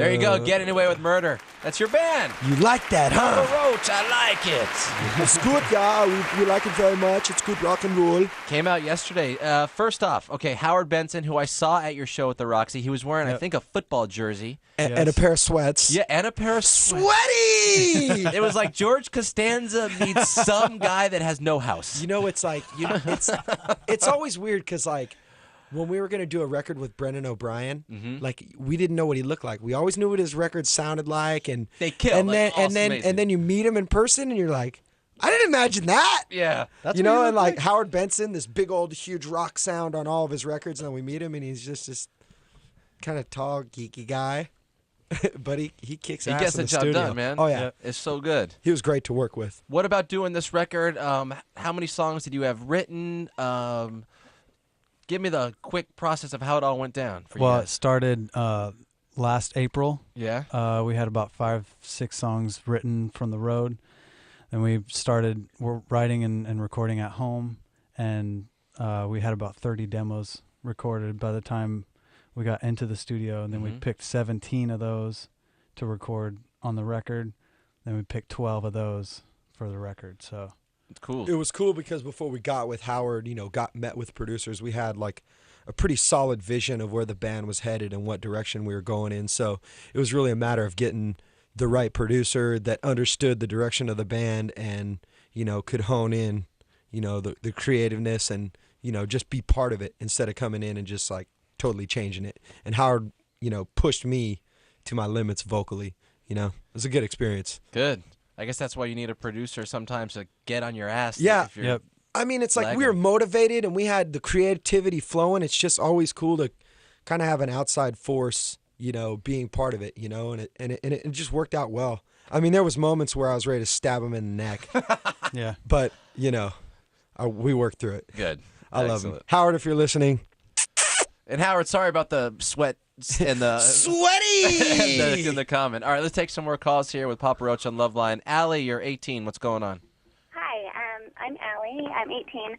S3: There you go, Getting Away with Murder. That's your band.
S4: You like that, huh?
S3: Papa Roach, I like it.
S4: It's good, yeah. We like it very much. It's good rock and roll.
S3: Came out yesterday. First off, okay, Howard Benson, who I saw at your show at the Roxy, he was wearing, I think, a football jersey.
S4: And a pair of sweats.
S3: Yeah, and a pair of
S4: Sweaty!
S3: It was like George Costanza meets some guy that has no house.
S4: You know, it's like, it's always weird because, like, when we were going to do a record with Brendan O'Brien, like, we didn't know what he looked like. We always knew what his records sounded like. And
S3: they killed.
S4: And then you meet him in person and you're like, I didn't imagine that.
S3: Yeah.
S4: That's you know, and like Howard Benson, this big old huge rock sound on all of his records, and then we meet him and he's just this kind of tall, geeky guy. But he kicks ass.
S3: He gets
S4: in
S3: the
S4: the
S3: job
S4: studio.
S3: done, man.
S4: Oh, yeah.
S3: It's so good.
S4: He was great to work with.
S3: What about doing this record? How many songs did you have written? Give me the quick process of how it all went down for you
S5: Well,
S3: guys.
S5: it started last April.
S3: Yeah.
S5: We had about 5-6 songs written from the road. And we started writing and recording at home. And we had about 30 demos recorded by the time we got into the studio. And then we picked 17 of those to record on the record. Then we picked 12 of those for the record. So
S3: it's cool.
S4: It was cool because before we got with Howard, met with producers, we had like a pretty solid vision of where the band was headed and what direction we were going in. So it was really a matter of getting the right producer that understood the direction of the band and, could hone in, the creativeness and, just be part of it instead of coming in and just like totally changing it. And Howard, pushed me to my limits vocally. It was a good experience.
S3: Good. I guess that's why you need a producer sometimes to get on your ass.
S4: Yeah.
S3: If you're
S4: I mean, it's like
S3: lagging.
S4: we were motivated and we had the creativity flowing. It's just always cool to kind of have an outside force, being part of it, and it just worked out well. I mean, there was moments where I was ready to stab him in the neck.
S5: Yeah.
S4: But, we worked through it.
S3: Good.
S4: I love him. Howard, if you're listening.
S3: And Howard, sorry about the sweat and the
S4: sweaty
S3: in the comment. All right, let's take some more calls here with Papa Roach on LoveLine. Allie, you're 18. What's going on?
S15: Hi, I'm Allie. I'm 18.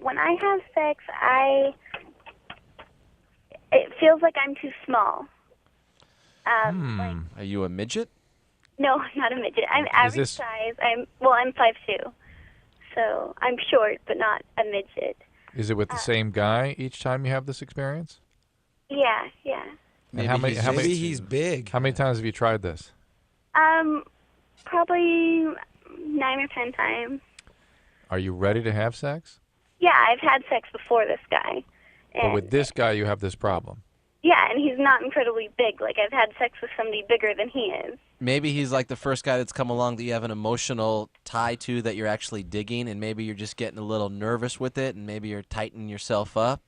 S15: When I have sex, it feels like I'm too small.
S3: Are you a midget?
S15: No, I'm not a midget. I'm average size. I'm 5'2", so I'm short, but not a midget.
S2: Is it with the same guy each time you have this experience?
S15: Yeah.
S2: And
S4: Maybe he's big.
S2: How many times have you tried this?
S15: Probably 9 or 10 times.
S2: Are you ready to have sex?
S15: Yeah, I've had sex before this guy.
S2: But with this guy, you have this problem.
S15: Yeah, and he's not incredibly big. Like, I've had sex with somebody bigger than he is.
S3: Maybe he's like the first guy that's come along that you have an emotional tie to that you're actually digging, and maybe you're just getting a little nervous with it, and maybe you're tightening yourself up.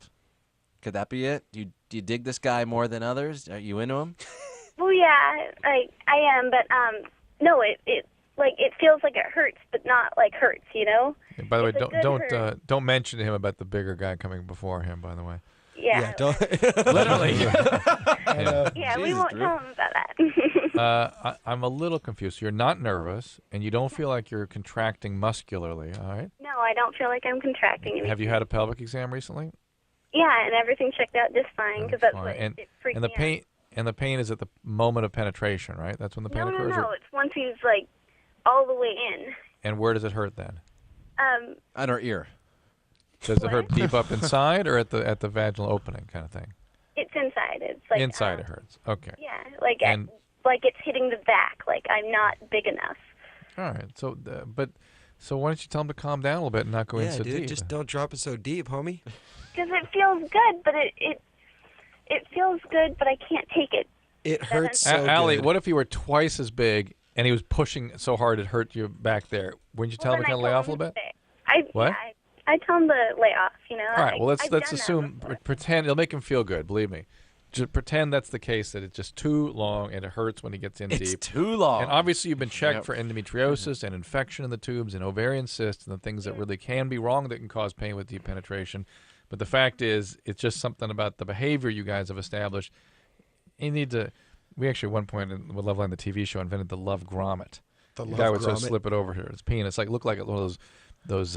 S3: Could that be it? Do you dig this guy more than others? Are you into him?
S15: Well, yeah, I am, but no, it feels like it hurts, but not like hurts,
S2: And by the way,
S15: It's a good hurt.
S2: don't mention to him about the bigger guy coming before him. By the way.
S15: Yeah.
S4: Don't.
S3: Literally.
S15: Yeah, we won't tell him about that.
S2: I'm a little confused. You're not nervous, and you don't feel like you're contracting muscularly, all right?
S15: No, I don't feel like I'm contracting anything.
S2: Have you had a pelvic exam recently?
S15: Yeah, and everything checked out just fine because that's what it freaked
S2: and the
S15: me
S2: pain and the pain is at the moment of penetration, right? That's when the pain
S15: out.
S2: occurs.
S15: No, it's once he's like all the way in.
S2: And where does it hurt then?
S3: On her ear.
S2: Does it hurt deep up inside or at the vaginal opening kind of thing?
S15: It's inside. It's like
S2: Inside it hurts. Okay.
S15: Yeah, like
S2: And-
S15: like it's hitting the back. Like I'm not big enough.
S2: All right. So, so why don't you tell him to calm down a little bit and not go in
S4: Yeah,
S2: so
S4: dude,
S2: deep?
S4: just don't drop it so deep, homie.
S15: Because it feels good, but it feels good, but I can't take it.
S4: It hurts so
S2: Allie,
S4: good.
S2: what if he were twice as big and he was pushing so hard it hurt you back there? Wouldn't you tell him to kind of lay off a little bit? What?
S15: Yeah, I tell him to lay off.
S2: All right. Well, let's
S15: I've done that
S2: assume
S15: before.
S2: pretend it'll make him feel good. Believe me. Just pretend that's the case. That it's just too long and it hurts when he gets in deep.
S3: It's too long.
S2: And obviously, you've been checked for endometriosis and infection in the tubes and ovarian cysts and the things that really can be wrong that can cause pain with deep penetration. But the fact is, it's just something about the behavior you guys have established. You need to. We actually, at one point with LoveLine, the TV show, invented the love grommet.
S4: The
S2: guy would sort of
S4: grommet.
S2: slip it over his penis, look like one of those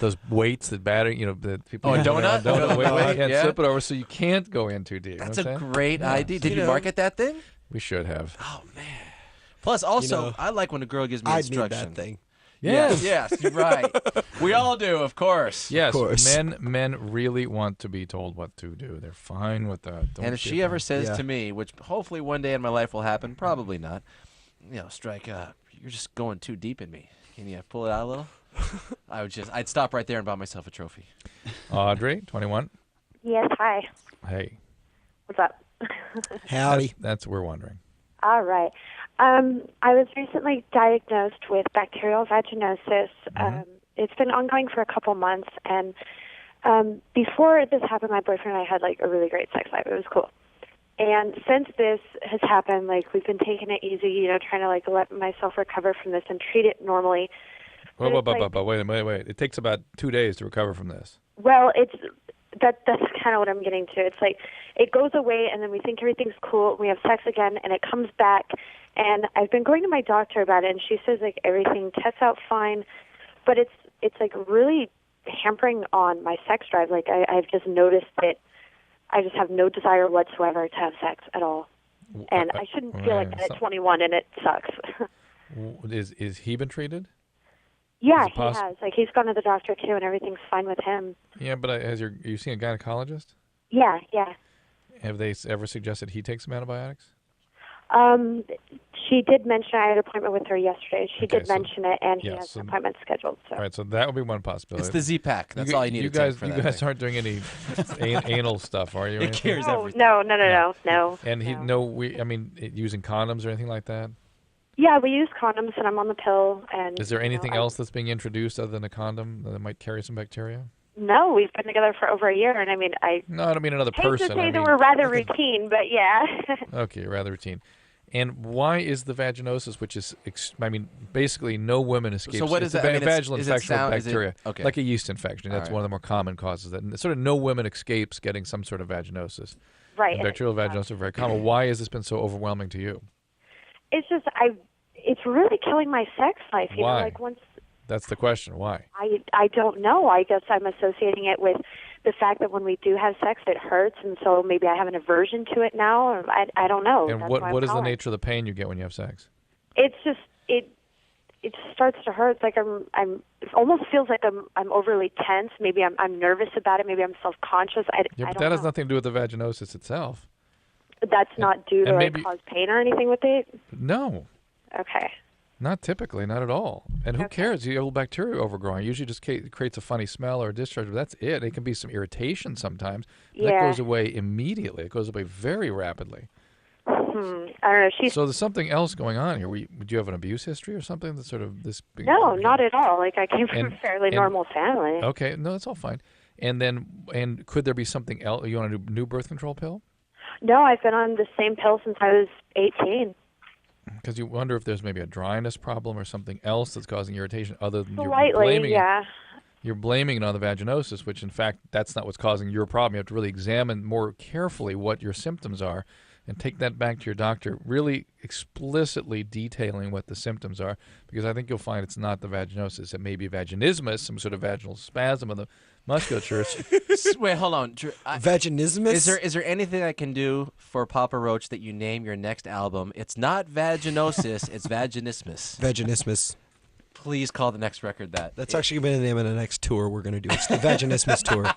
S2: those weights that batter, that people.
S3: Oh, a
S2: use on
S3: donut?
S2: Wait, can't
S3: Yeah.
S2: slip it over, so you can't go in too deep.
S3: That's
S2: you know
S3: a
S2: what I'm saying?
S3: great idea. Did you market that thing?
S2: We should have.
S3: Oh man. Plus, also, I like when a girl gives me
S4: I'd need
S3: instruction.
S4: that thing.
S2: Yes.
S3: Yes, you're right. We all do, of course.
S2: Yes,
S4: Of course.
S2: men really want to be told what to do. They're fine with that. Don't
S3: And if
S2: get
S3: she ever
S2: that.
S3: says to me, which hopefully one day in my life will happen, probably not, Stryker, you're just going too deep in me. Can you pull it out a little? I'd stop right there and buy myself a trophy.
S2: Audrey, 21.
S10: Yes, hi.
S2: Hey.
S10: What's up?
S4: Howdy.
S2: That's what we're wondering.
S10: All right. I was recently diagnosed with bacterial vaginosis. It's been ongoing for a couple months, and before this happened, my boyfriend and I had like a really great sex life. It was cool. And since this has happened, like we've been taking it easy, trying to like let myself recover from this and treat it normally.
S2: Wait. It takes about 2 days to recover from this.
S10: Well, that's kind of what I'm getting to. It's like it goes away, and then we think everything's cool. We have sex again, and it comes back. And I've been going to my doctor about it, and she says like everything tests out fine, but it's like really hampering on my sex drive. Like I've just noticed that I just have no desire whatsoever to have sex at all, and I shouldn't feel like that at 21, and it sucks.
S2: Is he been treated?
S10: Yeah, he has. Like he's gone to the doctor too, and everything's fine with him.
S2: Yeah, but you seen a gynecologist?
S10: Yeah.
S2: Have they ever suggested he take some antibiotics?
S10: She did mention, I had an appointment with her yesterday. She did mention it, and he
S2: yeah,
S10: has
S2: so-
S10: an appointment scheduled. So.
S2: All right, so that would be one possibility.
S3: It's the Z-Pack. That's all you need
S2: You
S3: to take
S2: guys,
S3: for
S2: you
S3: that
S2: guys
S3: thing.
S2: aren't doing any anal stuff, are you? or
S3: It
S2: anything?
S3: cures everything.
S10: No.
S2: And using condoms or anything like that?
S10: Yeah, we use condoms, and I'm on the pill. And
S2: Is there anything else that's being introduced other than a condom that might carry some bacteria?
S10: No, we've been together for over a year, and I mean,
S2: No, I don't mean another
S10: hate
S2: person.
S10: to say
S2: I
S10: that
S2: mean,
S10: we're rather routine, but yeah.
S2: Okay, rather routine. And why is the vaginosis, which is, basically no women escape?
S3: So what is
S2: it's
S3: that?
S2: a
S3: I mean,
S2: vaginal
S3: is it
S2: infection
S3: sound-
S2: with
S3: is it-
S2: bacteria,
S3: okay.
S2: like a yeast infection. That's
S3: All
S2: one of the more common causes. That sort of no women escapes getting some sort of vaginosis.
S10: Right.
S2: And bacterial vaginosis are very common. Why has this been so overwhelming to you?
S10: It's just it's really killing my sex life. You
S2: Why?
S10: know, like once
S2: That's the question. Why?
S10: I don't know. I guess I'm associating it with the fact that when we do have sex, it hurts, and so maybe I have an aversion to it now. Or I don't know.
S2: And
S10: That's
S2: what
S10: why
S2: is
S10: I'm
S2: the
S10: calling.
S2: nature of the pain you get when you have sex?
S10: It's just it just starts to hurt. It's like I'm it almost feels like I'm overly tense. Maybe I'm nervous about it. Maybe I'm self-conscious. I
S2: Yeah, but
S10: don't
S2: that
S10: know.
S2: has nothing to do with the vaginosis itself.
S10: That's not due to
S2: and
S10: like
S2: maybe-
S10: cause pain or anything with it.
S2: No.
S10: Okay.
S2: Not typically, not at all. And who cares? You have a little bacteria overgrowing. It usually just creates a funny smell or a discharge, but that's it. It can be some irritation sometimes. But that
S10: Yeah.
S2: goes away immediately. It goes away very rapidly.
S10: I don't know.
S2: So there's something else going on here. Do you have an abuse history or something that's sort of this?
S10: No, not at all. Like I came from
S2: And-
S10: a fairly
S2: and-
S10: normal family.
S2: Okay, no, that's all fine. And could there be something else? You want a new birth control pill?
S10: No, I've been on the same pill since I was 18.
S2: Because you wonder if there's maybe a dryness problem or something else that's causing irritation other than you're
S10: Slightly,
S2: blaming
S10: yeah.
S2: You're blaming it on the vaginosis, which in fact that's not what's causing your problem. You have to really examine more carefully what your symptoms are and take that back to your doctor, really explicitly detailing what the symptoms are, because I think you'll find it's not the vaginosis. It may be vaginismus, some sort of vaginal spasm of the musculature.
S3: Wait, hold on.
S4: Vaginismus?
S3: Is there anything I can do for Papa Roach that you name your next album? It's not vaginosis, it's vaginismus.
S4: Vaginismus.
S3: Please call the next record that.
S4: That's actually going to be the name of the next tour we're going to do. It's the Vaginismus tour.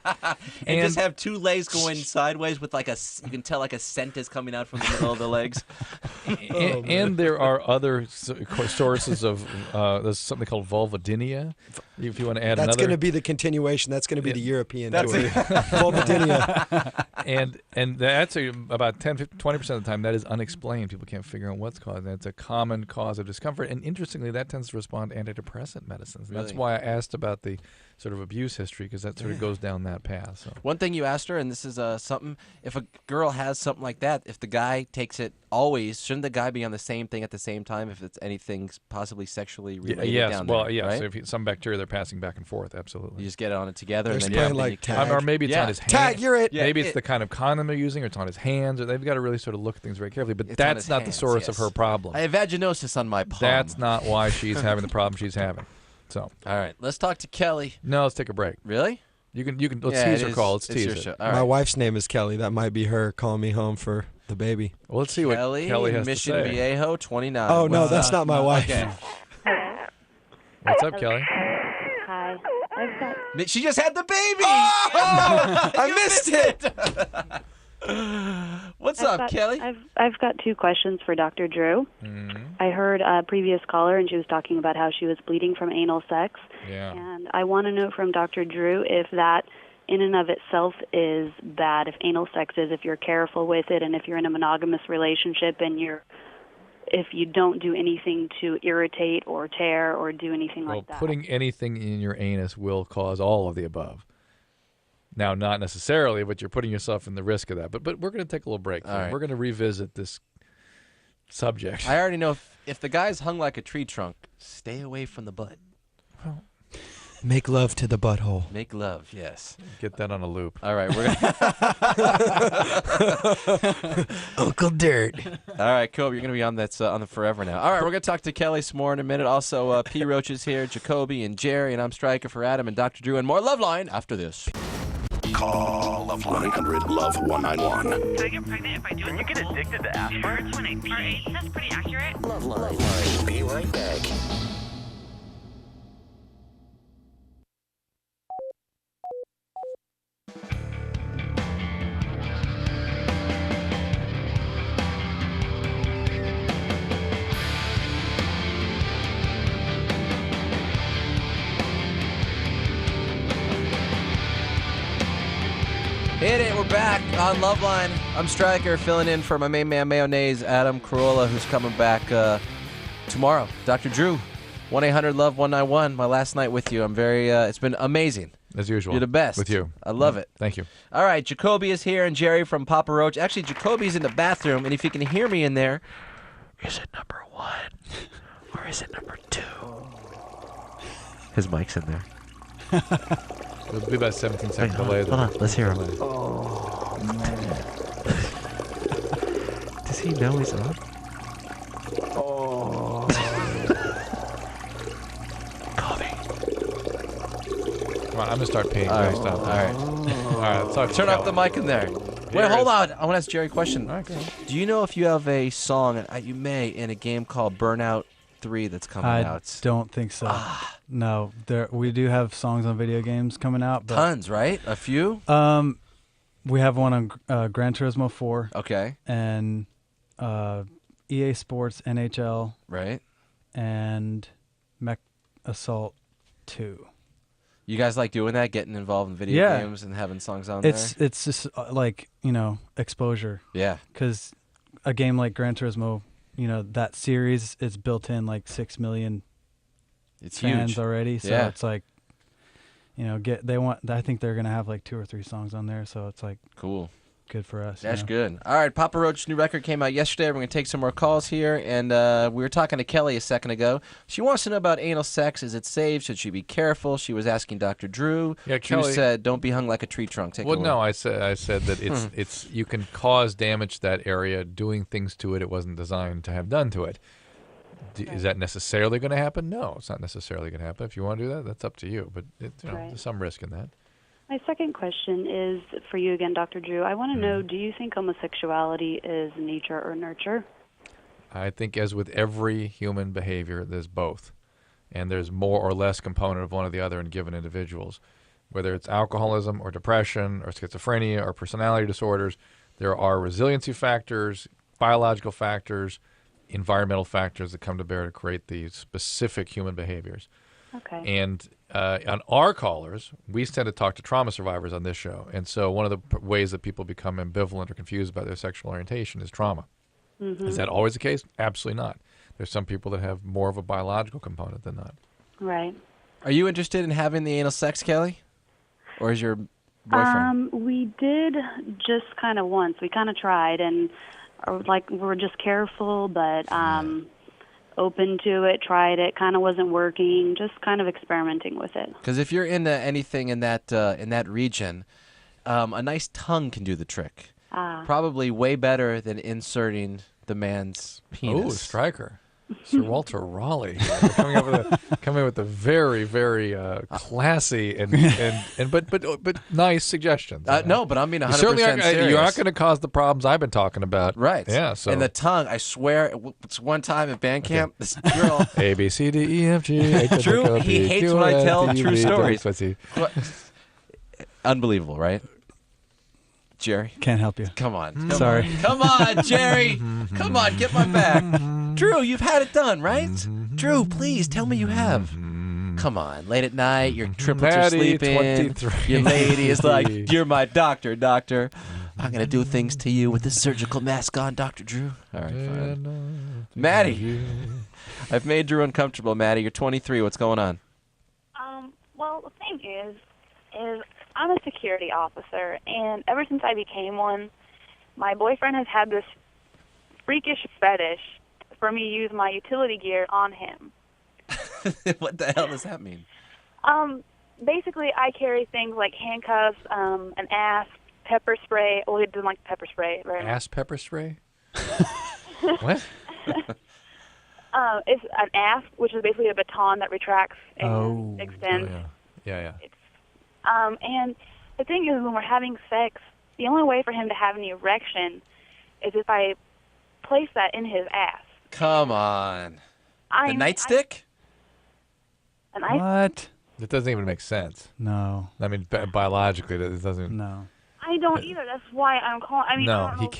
S3: And just have two legs going sideways with you can tell like a scent is coming out from the middle of the legs.
S2: And there are other sources of there's something called vulvodynia. If you want to add
S4: That's
S2: another,
S4: going to be the continuation. That's going to be the European
S2: That's
S4: tour.
S2: it.
S4: Vulvodynia.
S2: and that's about 20% of the time that is unexplained. People can't figure out what's causing it. It's a common cause of discomfort. And interestingly, that tends to respond to antidepressant medicines. And That's
S3: Really?
S2: why I asked about the sort of abuse history, because that sort of goes down that path. So.
S3: One thing you asked her, and this is something, if a girl has something like that, if the guy takes it always, shouldn't the guy be on the same thing at the same time if it's anything possibly sexually related
S2: Yes,
S3: down
S2: well,
S3: there,
S2: yes.
S3: right?
S2: If some bacteria they're passing back and forth, absolutely.
S3: You just get on it together.
S4: They're
S3: and
S4: playing
S3: then
S4: like
S3: you
S4: tag.
S2: Or maybe it's
S3: Yeah.
S2: on his hand.
S4: Tag, you're it.
S3: Yeah,
S2: Maybe it's the kind of condom they're using, or it's on his hands. Or they've got to really sort of look at things very carefully. But
S3: It's on
S2: that's
S3: his
S2: not the
S3: hands,
S2: source of
S3: yes.
S2: her problem.
S3: I have vaginosis on my palm.
S2: That's not why she's having the problem she's having. So,
S3: all right, let's talk to Kelly.
S2: No, let's take a break.
S3: Really?
S2: You can. Let's tease her call. Let's tease
S3: your
S2: it.
S3: show. All
S4: My
S3: right.
S4: wife's name is Kelly. That might be her calling me home for the baby.
S2: Well, let's see what Kelly has
S3: Mission
S2: to say.
S3: Viejo, 29.
S4: Oh, no, that's not my wife.
S3: Okay.
S2: What's up, Kelly?
S13: Hi.
S3: She just had the baby.
S4: Oh, I missed it.
S3: What's up, Kelly?
S16: I've got 2 questions for Dr. Drew. I heard a previous caller, and she was talking about how she was bleeding from anal sex.
S2: Yeah.
S16: And I want to know from Dr. Drew if that in and of itself is bad, if anal sex is, if you're careful with it, and if you're in a monogamous relationship and if you don't do anything to irritate or tear or do anything like that.
S2: Putting anything in your anus will cause all of the above. Now, not necessarily, but you're putting yourself in the risk of that. But we're going to take a little break.
S3: All right.
S2: We're going to revisit this subject.
S3: I already know if the guy's hung like a tree trunk, stay away from the butt.
S4: Make love to the butthole.
S3: Make love, yes.
S2: Get that on a loop.
S3: All right, we're gonna
S4: Uncle Dirt.
S3: All right, Kobe, you're gonna be on the forever now. All right, we're gonna talk to Kelly some more in a minute. Also, P. Roach is here, Jacoby and Jerry, and I'm Stryker for Adam and Dr. Drew and more LoveLine after this.
S14: Call LoveLine 1-800-LOVE-191.
S17: Can I get pregnant if I do it? You get addicted to aspirin? It hurts when I pee. That's pretty accurate.
S14: LoveLine. Be right back.
S3: Hit it, we're back on LoveLine. I'm Stryker, filling in for my main man, Mayonnaise, Adam Carolla, who's coming back tomorrow. Dr. Drew, 1-800-LOVE-191, my last night with you. I'm very, it's been amazing.
S2: As usual.
S3: You're the best.
S2: With you.
S3: I love it.
S2: Thank you.
S3: All right, Jacoby is here and Jerry from Papa Roach. Actually, Jacoby's in the bathroom, and if you can hear me in there, is it number 1 or is it number 2? His mic's in there.
S2: It'll be about 17 seconds
S3: Wait,
S2: delayed.
S3: hold on, let's hear him. Does he know he's on?
S2: Come on, I'm going to start peeing.
S3: All right,
S2: Stop.
S3: all right.
S2: All right, let's talk to
S3: Turn off
S2: Kelly.
S3: the mic in there. Wait, hold on. I want to ask Jerry a question.
S2: All right, go ahead.
S3: Do you know if you have a song, and you may, in a game called Burnout 3 that's coming out?
S5: I don't think so. No, we do have songs on video games coming out. But,
S3: Tons, right? A few?
S5: we have one on Gran Turismo 4.
S3: Okay.
S5: And EA Sports NHL.
S3: Right.
S5: And Mech Assault 2.
S3: You guys like doing that, getting involved in video games and having songs on there?
S5: It's just like, exposure.
S3: Yeah.
S5: Because a game like Gran Turismo, that series, it's built in like 6 million fans
S3: huge
S5: already. So
S3: yeah.
S5: it's like, I think they're going to have like 2 or 3 songs on there. So it's like
S3: cool.
S5: Good for us.
S3: That's good. All right, Papa Roach's new record came out yesterday. We're going to take some more calls here. And we were talking to Kelly a second ago. She wants to know about anal sex. Is it safe? Should she be careful? She was asking Dr. Drew.
S2: Yeah,
S3: Drew
S2: Kelly
S3: said, don't be hung like a tree trunk. Take it away.
S2: No, I said that it's you can cause damage to that area doing things to it wasn't designed to have done to it. Is that necessarily going to happen? No, it's not necessarily going to happen. If you want to do that, that's up to you. But there's some risk in that.
S16: My second question is for you again, Dr. Drew. I want to know, do you think homosexuality is nature or nurture?
S2: I think as with every human behavior, there's both. And there's more or less component of one or the other in given individuals. Whether it's alcoholism or depression or schizophrenia or personality disorders, there are resiliency factors, biological factors, environmental factors that come to bear to create these specific human behaviors.
S16: Okay.
S2: And on our callers, we tend to talk to trauma survivors on this show. And so one of the ways that people become ambivalent or confused about their sexual orientation is trauma.
S16: Mm-hmm.
S2: Is that always the case? Absolutely not. There's some people that have more of a biological component than not.
S16: Right.
S3: Are you interested in having the anal sex, Kelly? Or is your boyfriend?
S16: We did just kind of once. We kind of tried, and we're just careful, but open to it, tried it, kind of wasn't working, just kind of experimenting with it.
S3: Because if you're into anything in that region, a nice tongue can do the trick. Probably way better than inserting the man's penis.
S2: Oh, Stryker. Sir Walter Raleigh here. coming with a very, very classy but nice suggestions.
S3: No, but I'm being 100% serious.
S2: You're not going to cause the problems I've been talking about.
S3: Right.
S2: Yeah. So.
S3: And the tongue, I swear, it's one time at band camp, this girl.
S2: A, B, C, D, E, F, G.
S3: Drew, he hates when I tell true stories.
S2: What?
S3: Unbelievable, right? Jerry?
S5: Can't help you.
S3: Come on.
S5: Sorry.
S3: Come on, Jerry. Come on, get my back. Drew, you've had it done, right? Drew, please tell me you have. Come on. Late at night, your triplets are sleeping.
S2: 23.
S3: Your lady is like, you're my doctor. I'm going to do things to you with this surgical mask on, Dr. Drew. All right, fine. Maddie. I've made Drew uncomfortable, Maddie. You're 23. What's going on?
S18: Well, the thing is I'm a security officer, and ever since I became one, my boyfriend has had this freakish fetish for me to use my utility gear on him.
S3: What the hell does that mean?
S18: Basically, I carry things like handcuffs, an asp, pepper spray. Well, he doesn't like pepper spray very much.
S2: Ass pepper spray? What?
S18: It's an asp, which is basically a baton that retracts and extends.
S2: Yeah.
S18: And the thing is, when we're having sex, the only way for him to have an erection is if I place that in his ass.
S3: Come on. The nightstick?
S5: What?
S2: It doesn't even make sense.
S5: No.
S2: I mean, biologically, it doesn't.
S5: No.
S18: I don't either. That's why I'm calling. I mean, I
S2: No,
S18: don't
S2: he
S18: know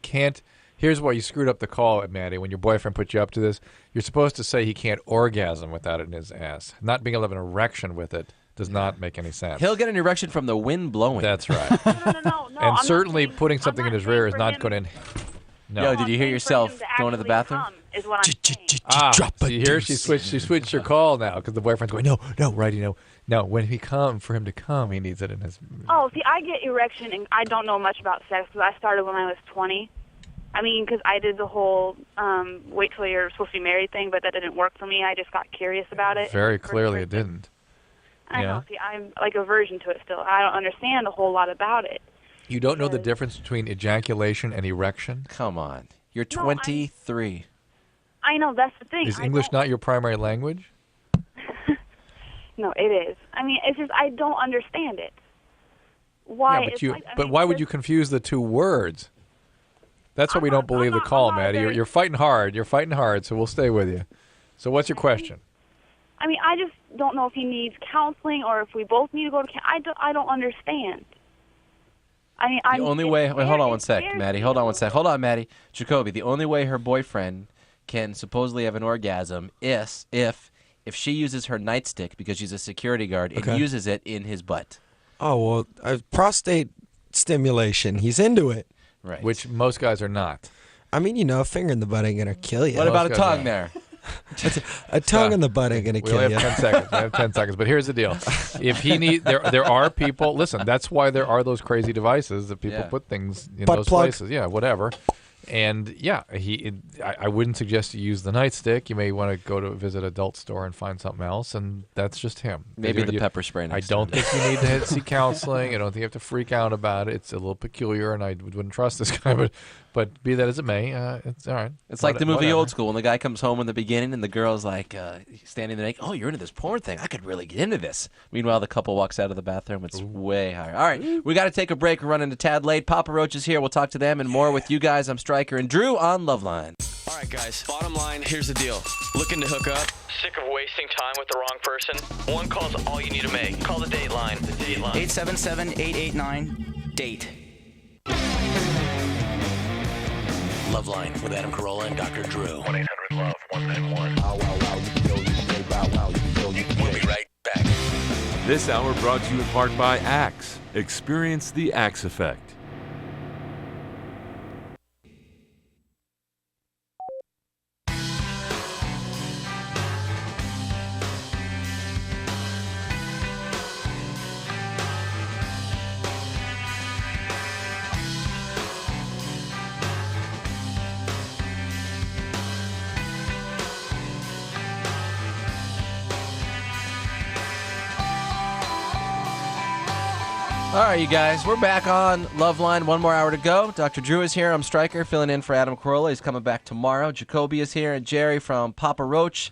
S2: can't. Here's why you screwed up the call, Maddie. When your boyfriend put you up to this, you're supposed to say he can't orgasm without it in his ass. Not being able to have an erection with it does not make any sense.
S3: He'll get an erection from the wind blowing.
S2: That's right.
S18: No,
S2: and certainly putting something in his rear is not going to. No.
S3: Yo, did you hear yourself going to the bathroom?
S18: Is what I'm saying.
S2: See here, she switched her call now because the boyfriend's going, no, righty, no. When for him to come, he needs it in his.
S18: Oh, see, I get erection, and I don't know much about sex because I started when I was 20. I mean, because I did the whole wait till you're supposed to be married thing, but that didn't work for me. I just got curious about it.
S2: Very clearly it didn't.
S18: I know. See, I'm like aversion to it still. I don't understand a whole lot about it.
S2: You don't know the difference between ejaculation and erection?
S3: Come on. You're 23.
S18: I know, that's the thing.
S2: Is English not your primary language?
S18: No, it is. I mean, it's just I don't understand it. Why?
S2: Yeah, but why would you confuse the two words? That's why we don't believe the call, Maddie. You're fighting hard. You're fighting hard, so we'll stay with you. So what's your question?
S18: I mean, I just don't know if he needs counseling or if we both need to go to counseling. I don't understand. I mean,
S3: the only way. Wait, hold on one sec, Maddie. Hold on, Maddie. Jacoby. The only way her boyfriend can supposedly have an orgasm is if she uses her nightstick because she's a security guard and uses it in his butt.
S4: Oh well, prostate stimulation. He's into it.
S3: Right.
S2: Which most guys are not.
S4: I mean, a finger in the butt ain't gonna kill you.
S3: What about a tongue there?
S4: A tongue in the butt ain't gonna kill you.
S2: We have 10 seconds. We have 10 seconds. But here's the deal: if he need, there are people. Listen, that's why there are those crazy devices that people put things in those places. Yeah, whatever. And yeah, I wouldn't suggest you use the nightstick. You may want to go to visit an adult store and find something else, and that's just him.
S3: Maybe the pepper spray.
S2: I don't think you need to see counseling. I don't think you have to freak out about it. It's a little peculiar, and I wouldn't trust this guy. But be that as it may, it's all right.
S3: It's like the movie Old School when the guy comes home in the beginning and the girl's like standing there like, oh, you're into this porn thing. I could really get into this. Meanwhile, the couple walks out of the bathroom. It's way higher. All right, we got to take a break. We're running a tad late. Papa Roach is here. We'll talk to them and more with you guys. I'm Stryker and Drew on LoveLine.
S19: All right, guys. Bottom line, here's the deal. Looking to hook up? Sick of wasting time with the wrong person? One call's all you need to make. Call the Dateline. The Dateline.
S1: 877-889-DATE. LoveLine with Adam Carolla and Dr. Drew. 1-800-LOVE-191. We'll be right back.
S20: This hour brought to you in part by Axe. Experience the Axe effect.
S3: All right, you guys, we're back on LoveLine. One more hour to go. Dr. Drew is here. I'm Stryker, filling in for Adam Carolla. He's coming back tomorrow. Jacoby is here, and Jerry from Papa Roach.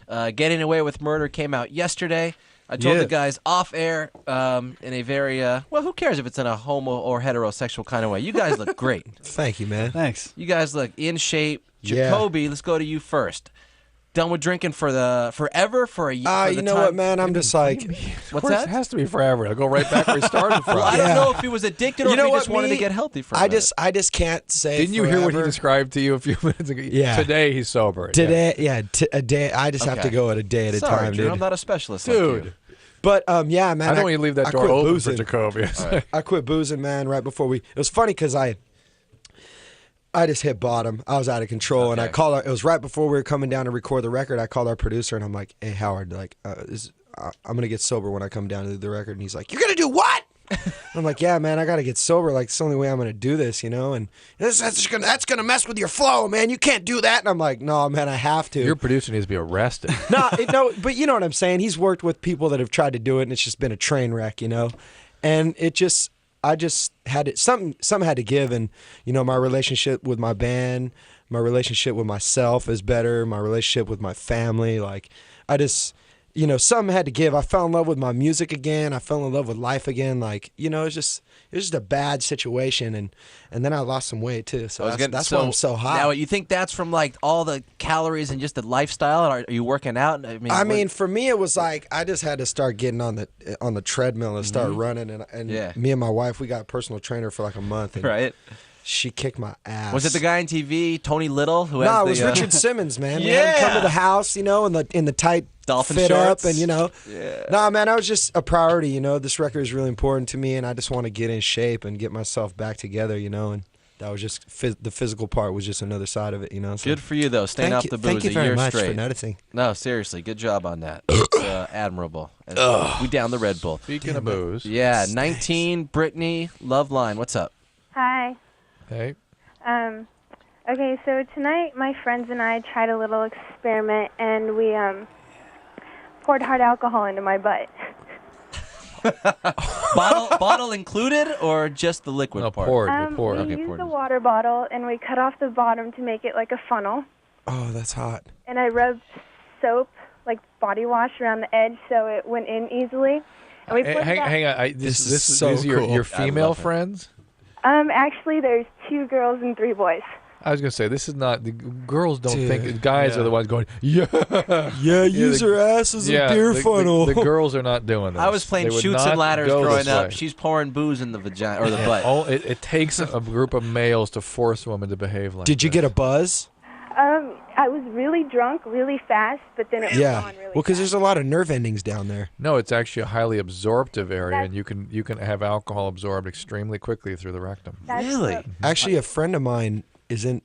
S3: Getting Away with Murder came out yesterday. I told the guys off air in a very, well, who cares if it's in a homo or heterosexual kind of way. You guys look great.
S4: Thank you, man.
S5: Thanks.
S3: You guys look in shape.
S4: Yeah.
S3: Jacoby, let's go to you first. Done with drinking forever for a year?
S4: You know what, man? I'm just like,
S3: what's that?
S2: It has to be forever. I'll go right back where he started from.
S3: Well, I don't know if he was addicted or if he just wanted to get healthy for a minute.
S4: I just can't say.
S2: Didn't you hear what he described to you a few minutes ago?
S4: Yeah.
S2: Today he's sober.
S4: Today, a day. I just have to go at a day at a
S3: Sorry,
S4: time,
S3: Drew,
S4: dude.
S3: I'm not a specialist,
S2: Dude.
S3: Like you.
S4: But yeah, man.
S2: I don't want you to leave that door
S4: quit
S2: open
S4: boozing.
S2: for Jacoby.
S4: I quit boozing, man. Right before it was funny because I just hit bottom. I was out of control, and I called her. It was right before we were coming down to record the record. I called our producer, and I'm like, "Hey, Howard, like, I'm gonna get sober when I come down to do the record." And he's like, "You're gonna do what?" And I'm like, "Yeah, man, I gotta get sober. Like, it's the only way I'm gonna do this, you know." And that's gonna mess with your flow, man. You can't do that. And I'm like, "No, man, I have to."
S2: Your producer needs to be arrested.
S4: No, but you know what I'm saying. He's worked with people that have tried to do it, and it's just been a train wreck, you know. And I just had it. Something had to give, and you know, my relationship with my band, my relationship with myself is better. My relationship with my family, like, I just, you know, something had to give. I fell in love with my music again. I fell in love with life again. Like, you know, it was just a bad situation, and then I lost some weight too. So that's why I'm so hot.
S3: Now, you think that's from like all the calories and just the lifestyle? Or are you working out?
S4: I mean, for me, it was like I just had to start getting on the treadmill and start running. And me and my wife, we got a personal trainer for like a month. And
S3: right.
S4: She kicked my ass.
S3: Was it the guy on TV, Tony Little?
S4: No, it was Richard Simmons, man. We had him come to the house, you know, in the tight
S3: dolphin
S4: fit
S3: shorts.
S4: up, and you know.
S3: Yeah.
S4: No, man, I was just a priority. You know, this record is really important to me, and I just want to get in shape and get myself back together. You know, and that was just the physical part was just another side of it. You know. So.
S3: Good for you though, staying off the booze
S4: Thank you very
S3: a year
S4: much
S3: straight.
S4: for noticing.
S3: No, seriously, good job on that. It's admirable. We down the Red Bull.
S2: Speaking of booze.
S3: Yeah, 19, Brittany, LoveLine. What's up?
S8: Hi.
S2: Hey.
S8: Okay, so tonight my friends and I tried a little experiment, and we poured hard alcohol into my butt.
S3: Bottle included, or just the liquid part?
S2: Poured.
S8: We used a water bottle, and we cut off the bottom to make it like a funnel.
S4: Oh, that's hot.
S8: And I rubbed soap, like body wash, around the edge so it went in easily. And we
S2: Hang on. This is
S4: so
S2: your
S4: cool.
S2: female friends?
S8: Actually, there's 2 girls and 3 boys.
S2: I was gonna say this is not the girls don't think guys are the ones going
S4: use her ass as a beer funnel.
S2: The girls are not doing this.
S3: I was playing Chutes and Ladders growing up. She's pouring booze in the vagina or the butt.
S2: It takes a group of males to force women to behave like.
S4: Did you get a buzz?
S8: I was really drunk, really fast, but then it was gone really
S4: well, because there's a lot of nerve endings down there.
S2: No, it's actually a highly absorptive area, and you can have alcohol absorbed extremely quickly through the rectum.
S4: Really? Actually, a friend of mine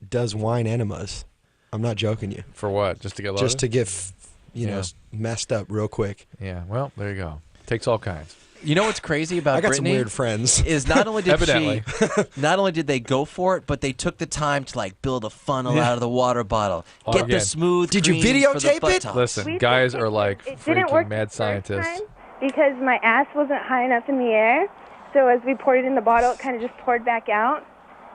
S4: does wine enemas. I'm not joking you.
S2: For what? Just to get loaded?
S4: Just to get, messed up real quick.
S2: Yeah. Well, there you go. Takes all kinds.
S3: You know what's crazy about
S4: I got
S3: Brittany
S4: some weird friends.
S3: Is not only did they go for it, but they took the time to like build a funnel out of the water bottle, get the smooth.
S4: Did you videotape it?
S2: Listen, guys are like freaking mad scientists.
S8: because my ass wasn't high enough in the air. So as we poured it in the bottle, it kind of just poured back out.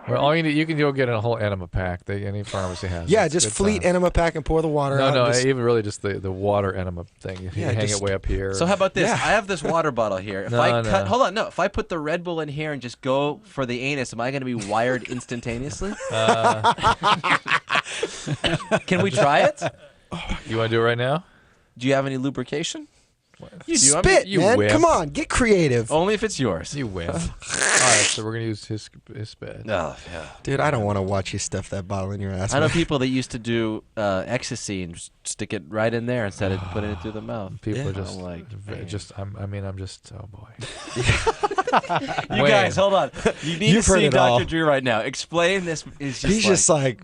S2: Well, all you need, you can go get a whole enema pack. Any pharmacy has.
S4: Yeah,
S2: It's
S4: just
S2: good
S4: fleet
S2: time.
S4: enema pack and pour the water out.
S2: No, even really just the water enema thing. You hang it way up here.
S3: So how about this? I have this water bottle here. If if I put the Red Bull in here and just go for the anus, am I going to be wired instantaneously? Can we try it?
S2: You want to do it right now?
S3: Do you have any lubrication?
S4: You do. Spit, man.
S2: win.
S4: Come on, get creative.
S3: Only if it's yours.
S2: You win. All right, so we're going to use his spit.
S3: Oh, yeah.
S4: Dude, I don't want to watch you stuff that bottle in your ass.
S3: I know
S4: man.
S3: people that used to do ecstasy and just stick it right in there instead of putting it through the mouth.
S2: People are I'm just, oh boy.
S3: You guys, hold on. You need to see Dr. Drew right now. Explain this.
S4: He's just like,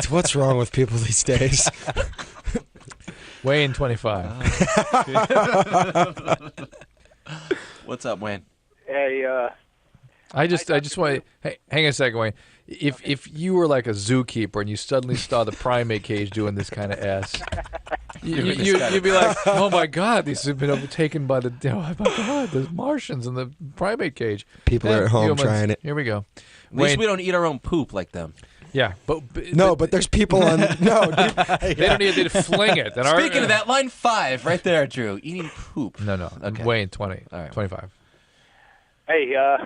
S4: what's wrong with people these days?
S2: Wayne, 25.
S3: What's up, Wayne?
S9: Hey,
S2: I just want to hang a second, Wayne. if you were like a zookeeper and you suddenly saw the primate cage doing this kind of S, you'd be like, oh my God, these have been overtaken by the, oh my God, there's Martians in the primate cage.
S4: People are at home trying it.
S2: Here we go.
S3: At least we don't eat our own poop like them.
S2: Yeah, but
S4: there's people on. No,
S2: they don't need to fling it.
S3: Speaking of that, line 5 right there, Drew. Eating poop.
S2: No.
S3: Okay.
S2: Wayne, 20.
S3: All right.
S2: 25.
S21: Hey, I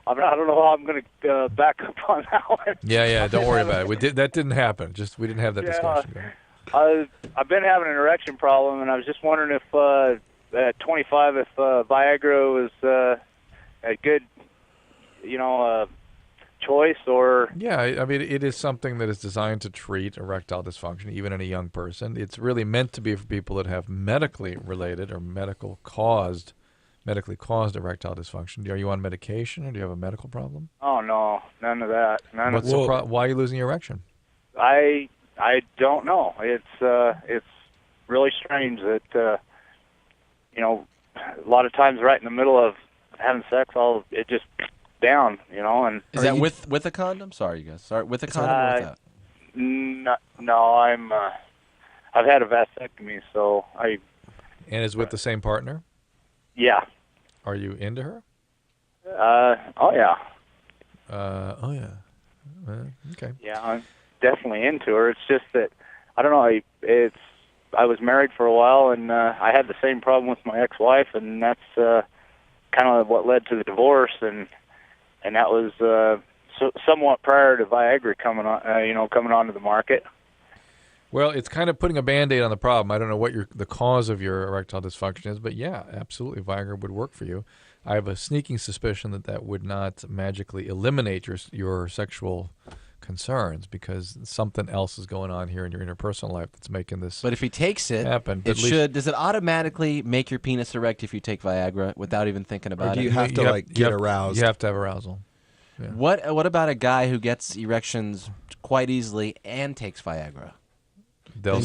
S21: don't know how I'm going to back up on that one.
S2: Yeah. Don't worry about it. That didn't happen. We didn't have that discussion.
S21: I've been having an erection problem, and I was just wondering if at 25, if Viagra was a good, choice or.
S2: Yeah, I mean, it is something that is designed to treat erectile dysfunction, even in a young person. It's really meant to be for people that have medically related or medically caused erectile dysfunction. Are you on medication, or do you have a medical problem?
S21: Oh no, none of that.
S2: Why are you losing your erection?
S21: I don't know. It's really strange that a lot of times right in the middle of having sex, it just down, and
S3: is that with a condom? Sorry, you guys. Sorry, with a condom or without?
S21: No, I've had a vasectomy, so I.
S2: And is with the same partner?
S21: Yeah.
S2: Are you into her?
S21: Oh yeah.
S2: Okay.
S21: Yeah, I'm definitely into her. It's just that I don't know. I was married for a while, and I had the same problem with my ex-wife, and that's kind of what led to the divorce, and that was somewhat prior to Viagra coming onto the market.
S2: Well, it's kind of putting a Band-Aid on the problem. I don't know what the cause of your erectile dysfunction is, but yeah, absolutely, Viagra would work for you. I have a sneaking suspicion that would not magically eliminate your sexual concerns, because something else is going on here in your interpersonal life that's making this.
S3: But if he takes it,
S2: happen,
S3: it should. Does it automatically make your penis erect if you take Viagra without even thinking about it?
S4: Or do you have to get aroused?
S2: You have to have arousal. Yeah.
S3: What about a guy who gets erections quite easily and takes Viagra?
S2: They'll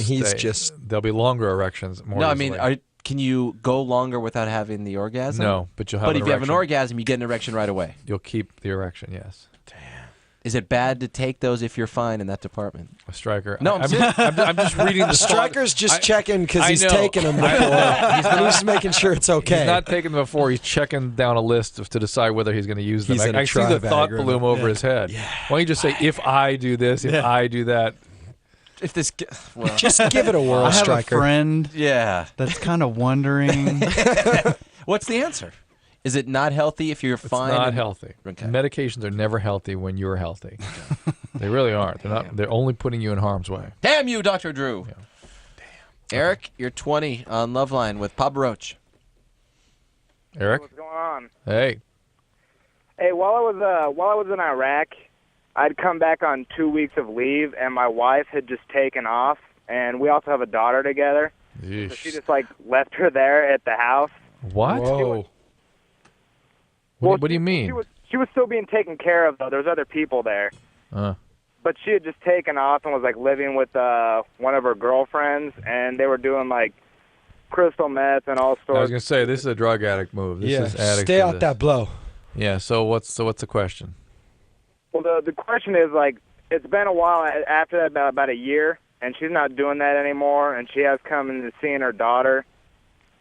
S2: be longer erections. More
S3: no,
S2: easily.
S3: I mean, can you go longer without having the orgasm?
S2: No, but you'll have.
S3: But
S2: an
S3: if you have an orgasm, you get an erection right away.
S2: You'll keep the erection. Yes.
S3: Is it bad to take those if you're fine in that department?
S2: A Stryker.
S3: No,
S2: I'm just reading the
S4: Stryker's just checking because he's taking them before. He's just making sure it's okay.
S2: He's not taking them before. He's checking down a list to decide whether he's going to use them. I see the thought balloon over his head. Yeah. Why don't you just say, if I do this, if I do that.
S3: If this,
S4: just give it a whirl,
S5: I have
S4: Stryker.
S5: a friend
S3: that's
S5: kind of wondering.
S3: What's the answer? Is it not healthy if you're fine?
S2: It's not healthy.
S3: Okay.
S2: Medications are never healthy when you're healthy. They really aren't. They're not. They're only putting you in harm's way.
S3: Damn you, Dr. Drew. Yeah. Damn. Eric, you're 20 on LoveLine with Papa Roach.
S2: Eric,
S21: what's going on?
S2: Hey.
S21: Hey, while I was in Iraq, I'd come back on 2 weeks of leave, and my wife had just taken off, and we also have a daughter together.
S2: Yeesh.
S21: So she just left her there at the house.
S2: What?
S21: Whoa.
S2: What do you mean?
S21: She was still being taken care of, though. There's other people there. But she had just taken off and was living with one of her girlfriends, and they were doing crystal meth and all sorts.
S2: I was gonna say, this is a drug addict move. This is addicts
S4: stay out that blow.
S2: Yeah. So what's the question?
S21: Well, the question is it's been a while after that, about a year, and she's not doing that anymore, and she has come into seeing her daughter,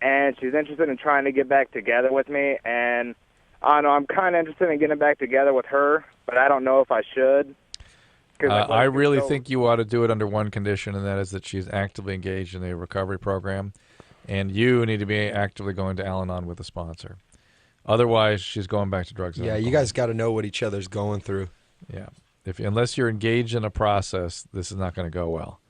S21: and she's interested in trying to get back together with me, and I don't know, I'm kind of interested in getting back together with her, but I don't know if I should.
S2: I really think you ought to do it under one condition, and that is that she's actively engaged in a recovery program, and you need to be actively going to Al-Anon with a sponsor. Otherwise, she's going back to drugs.
S4: Yeah, you guys got to know what each other's going through.
S2: Yeah. Unless you're engaged in a process, this is not going to go well.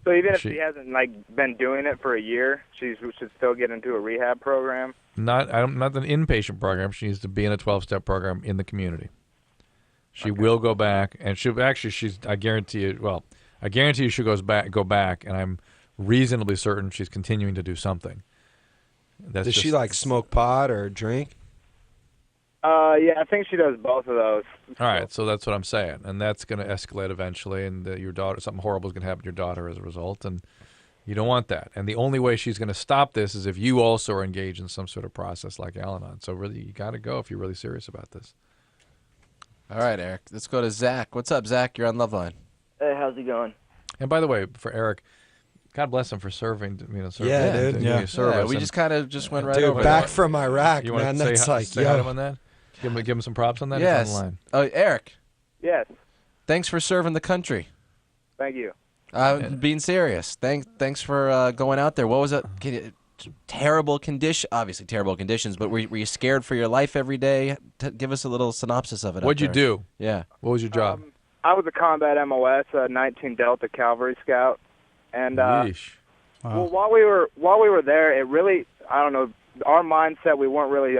S21: So even if she hasn't been doing it for a year, she should still get into a rehab program?
S2: Not an inpatient program. She needs to be in a 12-step program in the community. She will go back, and I guarantee you she go back, and I'm reasonably certain she's continuing to do something.
S4: Does she smoke pot or drink?
S21: Yeah, I think she does both of those.
S2: All right, so that's what I'm saying, and that's going to escalate eventually, and your daughter, something horrible is going to happen to your daughter as a result, and you don't want that. And the only way she's going to stop this is if you also are engaged in some sort of process like Al-Anon. So really, you got to go if you're really serious about this.
S3: All right, Eric. Let's go to Zach. What's up, Zach? You're on LoveLine.
S7: Hey, how's it going?
S2: And by the way, for Eric, God bless him for serving. Serving
S4: Yeah, dude.
S2: yeah. Service.
S3: We just kind of just went right
S4: Dude,
S3: over
S4: back
S3: that.
S4: from Iraq,
S2: You
S4: man.
S2: want
S4: That's
S2: to
S4: like,
S2: say hi to
S4: yo.
S2: him on that? Give him some props on that.
S3: Yes.
S2: He's on the line.
S3: Oh, Eric.
S21: Yes.
S3: Thanks for serving the country.
S21: Thank you.
S3: Being serious. Thanks for going out there. What was it? Terrible condition. Obviously terrible conditions, but were you scared for your life every day? Give us a little synopsis of it.
S2: What'd you do?
S3: Yeah.
S2: What was your job?
S21: I was a combat MOS, 19 Delta Cavalry Scout, and well, while we were there, it really, I don't know, our mindset, we weren't really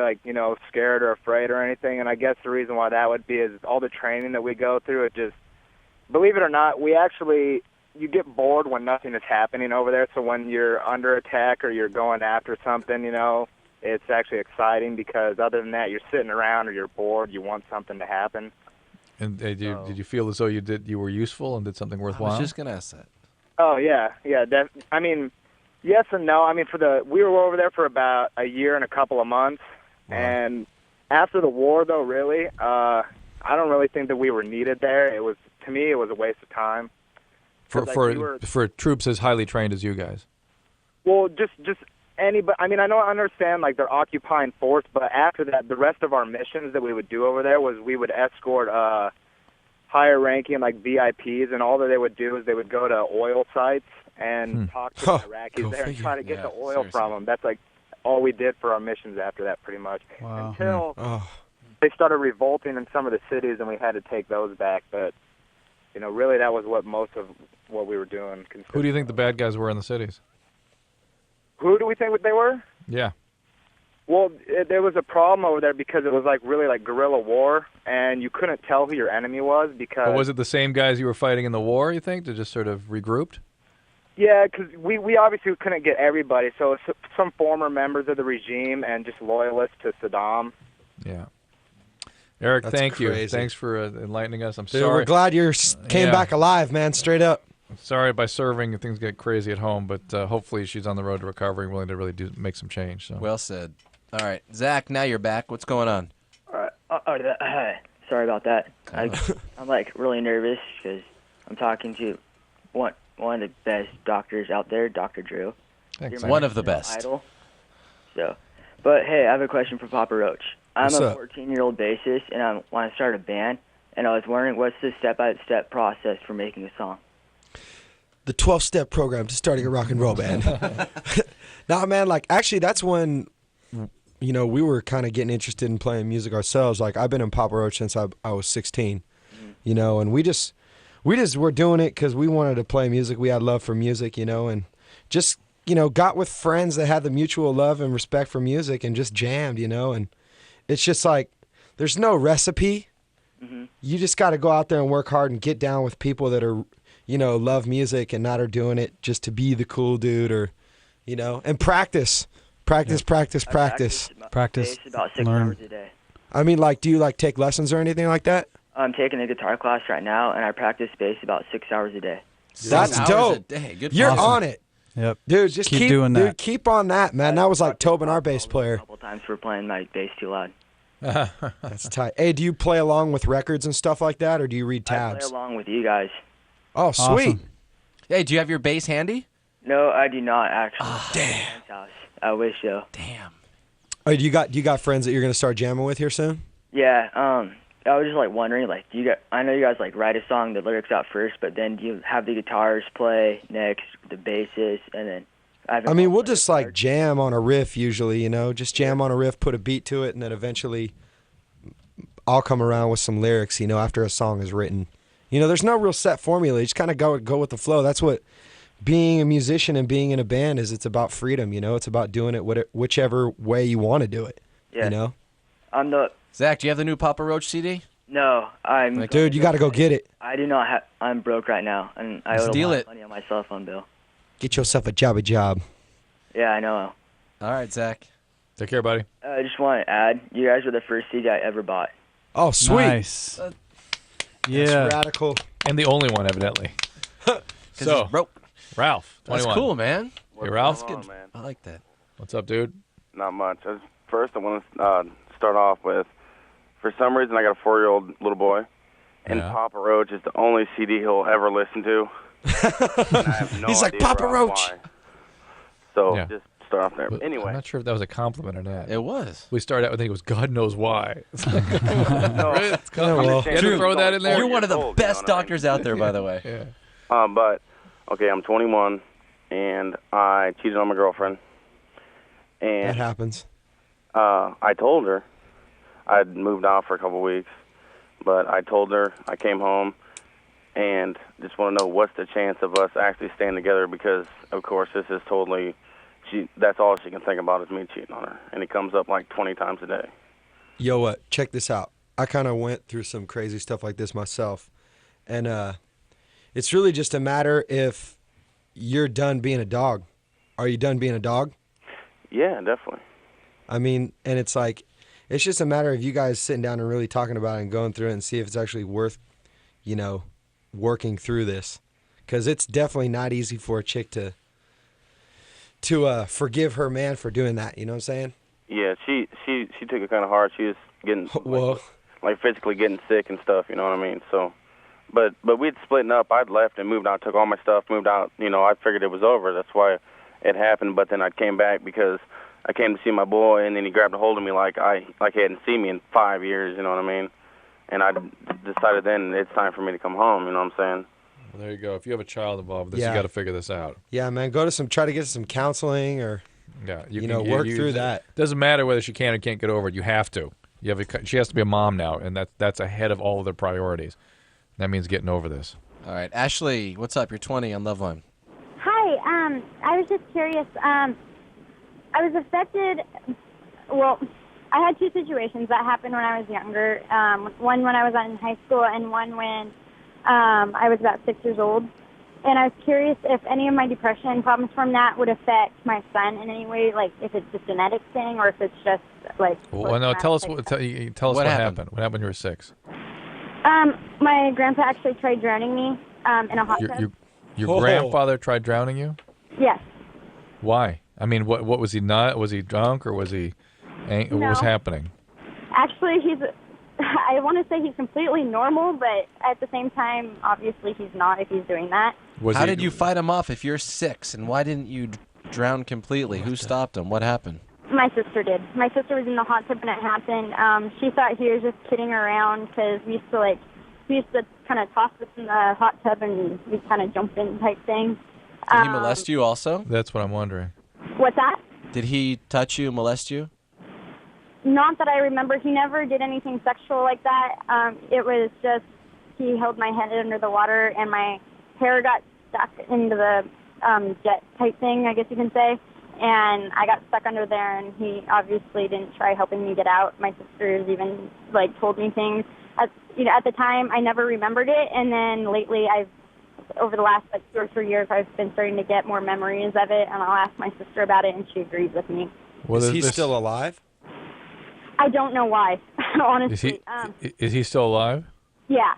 S21: scared or afraid or anything, and I guess the reason why that would be is all the training that we go through. It just, believe it or not, you get bored when nothing is happening over there. So when you're under attack or you're going after something, it's actually exciting because other than that, you're sitting around or you're bored. You want something to happen.
S2: And did you feel as though you were useful and did something worthwhile?
S3: I was just gonna ask that.
S21: Oh yeah. I mean, yes and no. I mean, we were over there for about a year and a couple of months, and after the war, though, really, I don't really think that we were needed there. To me, it was a waste of time.
S2: For troops as highly trained as you guys.
S21: Well, just anybody. I mean, I understand like they're occupying force, but after that, the rest of our missions that we would do over there was we would escort higher ranking like VIPs, and all that they would do is they would go to oil sites and talk to the Iraqis there and try to get the oil from them. That's like all we did for our missions after that, pretty much.
S5: Wow.
S21: Until they started revolting in some of the cities, and we had to take those back. But really, that was what most of what we were doing.
S2: Who do you think the bad guys were in the cities?
S21: Who do we think they were?
S2: Yeah.
S21: Well, there was a problem over there because it was really like guerrilla war, and you couldn't tell who your enemy was because.
S2: But was it the same guys you were fighting in the war? You think, to just sort of regrouped?
S21: Yeah, because we obviously couldn't get everybody. So some former members of the regime and just loyalists to Saddam.
S2: Yeah. Eric,
S4: That's
S2: thank you.
S4: crazy.
S2: Thanks for enlightening us. I'm
S4: Dude,
S2: sorry.
S4: we're glad you came back alive, man. Straight up.
S2: Sorry by serving, things get crazy at home, but hopefully she's on the road to recovery and willing to really make some change. So.
S3: Well said. All right, Zach, now you're back. What's going on?
S7: All right. Sorry about that. I'm like really nervous because I'm talking to one of the best doctors out there, Dr. Drew.
S3: Thanks. One of the best.
S7: Idol. So, but hey, I have a question for Papa Roach. I'm
S4: What's
S7: a
S4: up?
S7: 14-year-old bassist, and I want to start a band. And I was wondering, what's the step-by-step process for making a song?
S4: The 12-step program to starting a rock and roll band. Nah, man, actually that's when, we were kind of getting interested in playing music ourselves. Like, I've been in Papa Roach since I was 16, and we just were doing it because we wanted to play music. We had love for music, and just, got with friends that had the mutual love and respect for music and just jammed, and it's just like, there's no recipe.
S7: Mm-hmm.
S4: You just got to go out there and work hard and get down with people that are, love music and not are doing it just to be the cool dude or, and practice. Practice.
S7: Bass about 6 hours a day.
S4: I mean, do you take lessons or anything like that?
S7: I'm taking a guitar class right now, and I practice bass about 6 hours a day.
S4: That's dope. You're on it.
S5: Yep.
S4: Dude, just keep
S5: doing that.
S4: Dude, keep on that, man. That was like Tobin, our bass player.
S7: A couple times for playing my bass too loud.
S4: That's tight. Hey, do you play along with records and stuff like that, or do you read tabs?
S7: I play along with you guys.
S4: Oh, sweet.
S5: Awesome.
S3: Hey, do you have your bass handy?
S7: No, I do not actually. Damn. I wish so.
S3: Damn.
S4: Oh, do you got friends that you're gonna start jamming with here soon?
S7: Yeah. I was just wondering, do you I know you guys write a song, the lyrics out first, but then do you have the guitars play next, the basses, and then?
S4: I mean, we'll just jam on a riff usually, just jam on a riff, put a beat to it, and then eventually I'll come around with some lyrics, after a song is written. There's no real set formula. You just kind of go with the flow. That's what being a musician and being in a band is. It's about freedom, It's about doing it whichever way you want to do it,
S7: Yeah.
S3: Zach, do you have the new Papa Roach CD?
S7: No,
S4: Dude, you got to go get it.
S7: I do not have. I'm broke right now, and I owe
S3: Steal
S7: a lot
S3: it.
S7: of money on my cell phone bill.
S4: Get yourself a job.
S7: Yeah, I know.
S3: All right, Zach.
S2: Take care, buddy.
S7: I just want to add, you guys were the first CD I ever bought.
S4: Oh, sweet.
S5: Nice. Yeah.
S4: That's radical.
S2: And the only one, evidently. So, Ralph, 21.
S3: That's cool, man.
S2: Hey, Ralph.
S22: Going on, man?
S3: I like that.
S2: What's up, dude?
S22: Not much. First, I want to start off with,
S11: for some reason, I got a 4-year-old little boy, and Papa Roach is the only CD he'll ever listen to. And I have no
S4: He's like,
S11: idea
S4: Papa Roach.
S11: why. So just start off there.
S2: But
S11: Anyway.
S2: I'm not sure if that was a compliment or not.
S3: It was.
S2: We started out with, I think it was God knows why. It's like,
S11: No,
S2: right? It's
S11: I'm just saying,
S2: you had to throw that in there?
S3: You're one of the
S11: old,
S3: best
S11: you know what I
S3: doctors out there, by the way.
S2: Yeah.
S11: But, okay, I'm 21, and I cheated on my girlfriend. And
S4: That happens.
S11: I told her. I'd moved out for a couple weeks, but I told her, I came home, and just want to know what's the chance of us actually staying together, because, of course, this is totally, that's all she can think about is me cheating on her, and it comes up like 20 times a day.
S4: Yo, what? Check this out. I kind of went through some crazy stuff like this myself, and it's really just a matter if you're done being a dog. Are you done being a dog?
S11: Yeah, definitely.
S4: I mean, and it's like, it's just a matter of you guys sitting down and really talking about it and going through it and see if it's actually worth, working through this. Because it's definitely not easy for a chick to forgive her man for doing that. You know what I'm saying?
S11: Yeah, she took it kind of hard. She was getting like physically getting sick and stuff. You know what I mean? So, but we'd splitting up. I'd left and moved out, took all my stuff, moved out. I figured it was over. That's why it happened. But then I came back because I came to see my boy, and then he grabbed a hold of me like he hadn't seen me in 5 years. You know what I mean? And I decided then it's time for me to come home. You know what I'm saying?
S2: Well, there you go. If you have a child involved with this, you got to figure this out.
S4: Yeah, man. Try to get some counseling or, work through that.
S2: Doesn't matter whether she can or can't get over it. You have to. She has to be a mom now, and that's ahead of all of their priorities. That means getting over this.
S3: All right, Ashley, what's up? You're 20 on LoveLine.
S22: Hi. I was just curious. I was affected. Well, I had two situations that happened when I was younger. One when I was in high school, and one when I was about 6 years old. And I was curious if any of my depression problems from that would affect my son in any way, like if it's a genetic thing or if it's just like.
S2: Well, no. Tell us what happened. What happened when you were 6?
S22: My grandpa actually tried drowning me in a hot tub.
S2: Your grandfather tried drowning you?
S22: Yes.
S2: Why? I mean, what was he not? Was he drunk or was he? What was happening?
S22: Actually, I want to say he's completely normal, but at the same time, obviously he's not if he's doing that.
S3: How did you fight him off if you're 6, and why didn't you drown completely? Who stopped him? What happened?
S22: My sister did. My sister was in the hot tub when it happened. She thought he was just kidding around because we used to kind of toss us in the hot tub and we kind of jump in type thing.
S3: Did he molest you also?
S2: That's what I'm wondering.
S22: What's that?
S3: Did he touch you, molest you?
S22: Not that I remember. He never did anything sexual like that. It was just he held my head under the water and my hair got stuck into the jet type thing, I guess you can say. And I got stuck under there, and he obviously didn't try helping me get out. My sisters even told me things. At the time, I never remembered it, and then lately, over the last 2 or 3 years, I've been starting to get more memories of it, and I'll ask my sister about it, and she agrees with me.
S4: Well, is he still alive?
S22: I don't know why, honestly.
S2: Is he still alive?
S22: Yeah.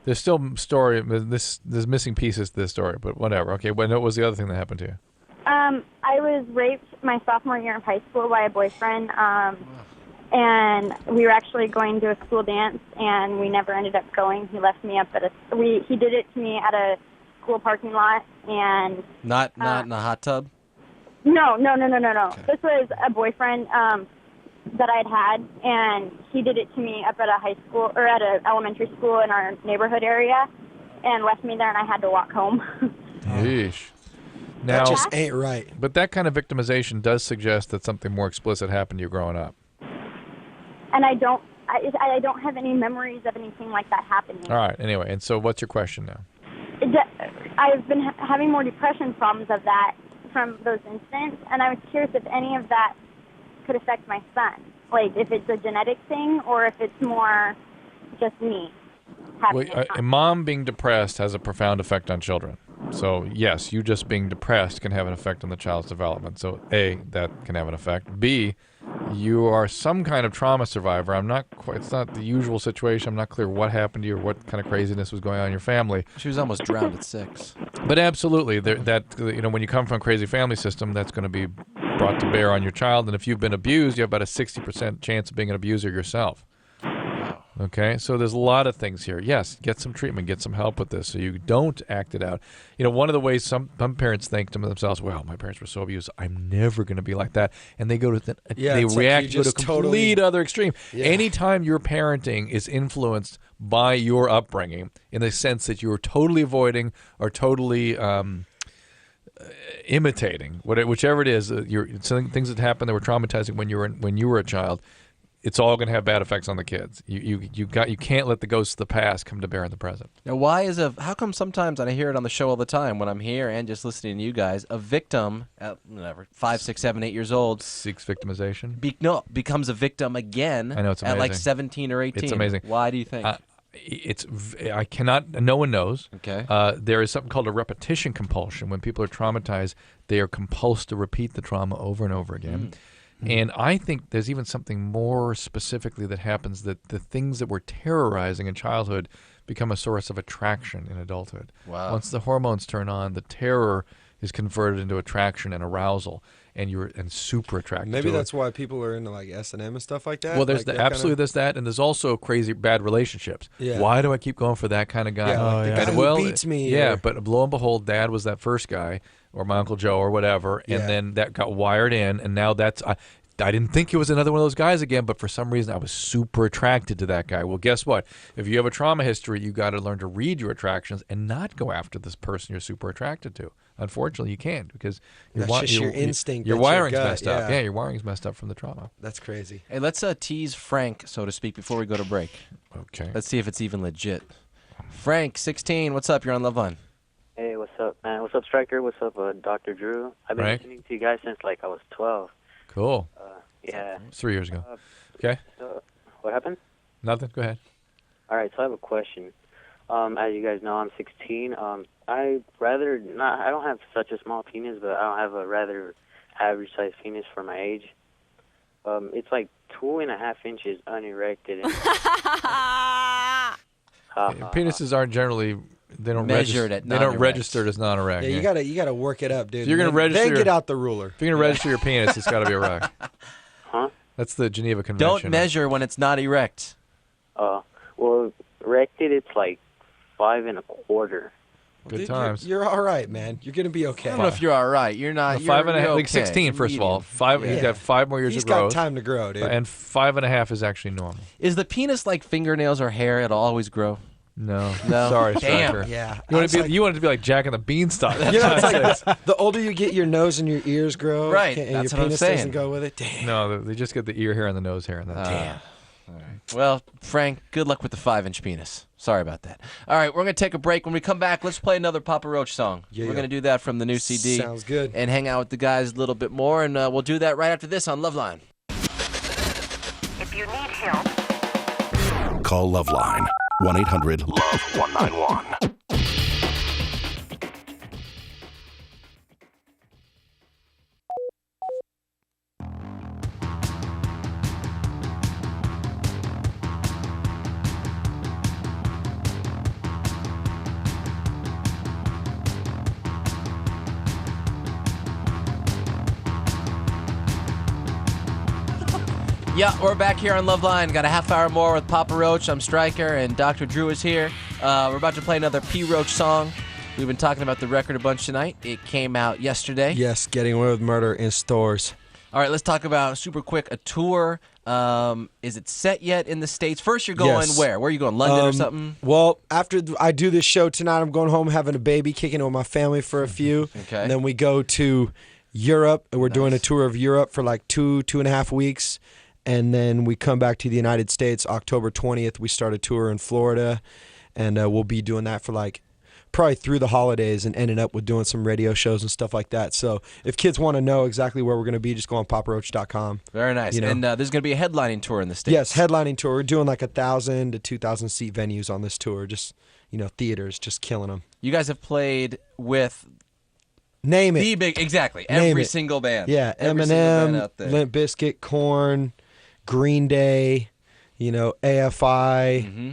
S2: There's still story. There's missing pieces to this story, but whatever. Okay, what was the other thing that happened to you?
S22: I was raped my sophomore year of high school by a boyfriend, and we were actually going to a school dance, and we never ended up going. He left me up at he did it to me at a school parking lot, and
S3: not in a hot tub.
S22: No. Okay. This was a boyfriend that I'd had, and he did it to me up at a high school or at an elementary school in our neighborhood area, and left me there, and I had to walk home.
S2: Yeesh. Now,
S4: that just ain't right.
S2: But that kind of victimization does suggest that something more explicit happened to you growing up.
S22: And I don't have any memories of anything like that happening.
S2: All right. Anyway, and so what's your question now?
S22: I've been having more depression problems of that from those incidents, and I was curious if any of that could affect my son. Like if it's a genetic thing or if it's more just me.
S2: A mom being depressed has a profound effect on children. So, yes, you just being depressed can have an effect on the child's development. So, A, that can have an effect. B, you are some kind of trauma survivor. It's not the usual situation. I'm not clear what happened to you or what kind of craziness was going on in your family.
S3: She was almost drowned at 6.
S2: But absolutely, when you come from a crazy family system, that's going to be brought to bear on your child. And if you've been abused, you have about a 60% chance of being an abuser yourself. Okay, so there's a lot of things here. Yes, get some treatment, get some help with this so you don't act it out. One of the ways some parents think to themselves, well, my parents were so abusive, I'm never going to be like that. And they go to they react to a complete other extreme.
S4: Yeah.
S2: Anytime your parenting is influenced by your upbringing in the sense that you're totally avoiding or totally imitating, whichever it is, things that happened that were traumatizing when you were a child, it's all going to have bad effects on the kids. You can't let the ghosts of the past come to bear in the present.
S3: Now, how come sometimes, and I hear it on the show all the time when I'm here and just listening to you guys, a victim at 5, 6, 7, 8 years old
S2: seeks victimization?
S3: Becomes a victim again.
S2: I know, it's amazing.
S3: At like 17 or 18.
S2: It's amazing.
S3: Why do you think?
S2: No one knows.
S3: Okay.
S2: There is something called a repetition compulsion. When people are traumatized, they are compulsed to repeat the trauma over and over again. And I think there's even something more specifically that happens, that the things that were terrorizing in childhood become a source of attraction in adulthood.
S3: Wow.
S2: Once the hormones turn on, the terror is converted into attraction and arousal, and you're super attracted
S4: Maybe
S2: to it.
S4: that's why people are into like S&M and stuff like that.
S2: Well, there's
S4: like
S2: absolutely there's that, and there's also crazy bad relationships.
S4: Yeah.
S2: Why do I keep going for that kind of guy?
S4: Yeah, like the guy who beats me.
S2: Yeah,
S4: or-
S2: but lo and behold, Dad was that first guy, or my Uncle Joe, or whatever, and
S4: Yeah.
S2: then that got wired in, and now that's I didn't think it was another one of those guys again, but for some reason I was super attracted to that guy. Well, guess what? If you have a trauma history, you got to learn to read your attractions and not go after this person you're super attracted to. Unfortunately, you can't, because
S4: That's just your instinct.
S2: Your
S4: that's
S2: wiring's
S4: gut,
S2: messed up. Yeah, your wiring's messed up from the trauma.
S4: That's crazy.
S3: Hey, let's tease Frank, so to speak, before we go to break.
S2: Okay.
S3: Let's see if it's even legit. Frank, 16, what's up? You're on LoveLine.
S6: Hey, what's up, man? What's up, Stryker? What's up, Dr. Drew? I've been
S2: Frank?
S6: listening to you guys since like I was 12.
S2: Cool.
S6: Yeah.
S2: It's 3 years ago. Okay.
S6: So, what happened?
S2: Nothing. Go ahead.
S6: All right, so I have a question. As you guys know, I'm 16. I rather not. I don't have such a small penis, but I don't have a rather average-sized penis for my age. It's like 2.5 inches unerected.
S2: Penises aren't generally. They don't
S3: Measured
S2: register.
S3: at
S2: They don't
S3: non-erect.
S2: register as non-erect.
S4: Yeah, you gotta work it up, dude.
S2: If you're gonna
S4: Then-
S2: register,
S4: then get out the ruler.
S2: If you're gonna register your penis, it's got to be erect.
S6: Huh?
S2: That's the Geneva Convention.
S3: Don't measure when it's not erect.
S6: Well, erected, it's like 5 1/4.
S2: Good
S4: Dude,
S2: times.
S4: You're all right, man. You're gonna be okay.
S3: I don't know if you're all right. You're not.
S2: Five
S3: you're,
S2: and a half,
S3: you're
S2: like
S3: okay.
S2: 16. First of all,
S3: Medium.
S2: He's got 5 more years
S4: He's
S2: of growth.
S4: got time to grow, dude.
S2: And 5.5 is actually normal.
S3: Is the penis like fingernails or hair? It'll always grow.
S2: No.
S3: No.
S2: Sorry,
S3: Damn.
S2: Stryker.
S4: Yeah.
S2: You want it to be like Jack and the Beanstalk.
S4: You know, it's like the older you get, your nose and your ears grow.
S3: Right,
S4: And
S3: that's
S4: your
S3: what I'm
S4: penis
S3: saying.
S4: doesn't go with it. Damn.
S2: No, they just get the ear hair and the nose hair, and that's
S3: Damn. All right. Well, Frank, good luck with the 5-inch penis. Sorry about that. All right, we're going to take a break. When we come back, let's play another Papa Roach song.
S4: Yeah.
S3: We're going to do that from the new CD.
S4: Sounds good.
S3: And hang out with the guys a little bit more, and we'll do that right after this on LoveLine.
S14: If you need help, call LoveLine 1-800-LOVE-191.
S3: Yeah, we're back here on LoveLine. Got a half hour more with Papa Roach. I'm Stryker, and Dr. Drew is here. We're about to play another P. Roach song. We've been talking about the record a bunch tonight. It came out yesterday.
S4: Yes, Getting Away with Murder in stores.
S3: All right, let's talk about, super quick, a tour. Is it set yet in the States? First, you're going
S4: Yes.
S3: where? Where are you going? London or something?
S4: Well, after I do this show tonight, I'm going home having a baby, kicking it with my family for a few.
S3: Okay.
S4: And then we go to Europe, and we're doing a tour of Europe for like 2.5 weeks. And then we come back to the United States October 20th. We start a tour in Florida, and we'll be doing that for like probably through the holidays and ending up with doing some radio shows and stuff like that. So if kids want to know exactly where we're going to be, just go on paparoach.com.
S3: Very nice.
S4: You know?
S3: And there's going to be a headlining tour in the States.
S4: Yes, headlining tour. We're doing like 1,000 to 2,000 seat venues on this tour. Just, theaters, just killing them.
S3: You guys have played with
S4: Name it.
S3: the big, exactly,
S4: Name
S3: every
S4: it.
S3: single band.
S4: Yeah,
S3: Every single band
S4: Eminem,
S3: out there.
S4: Limp Bizkit, Korn, Green Day, AFI,
S3: Mm-hmm.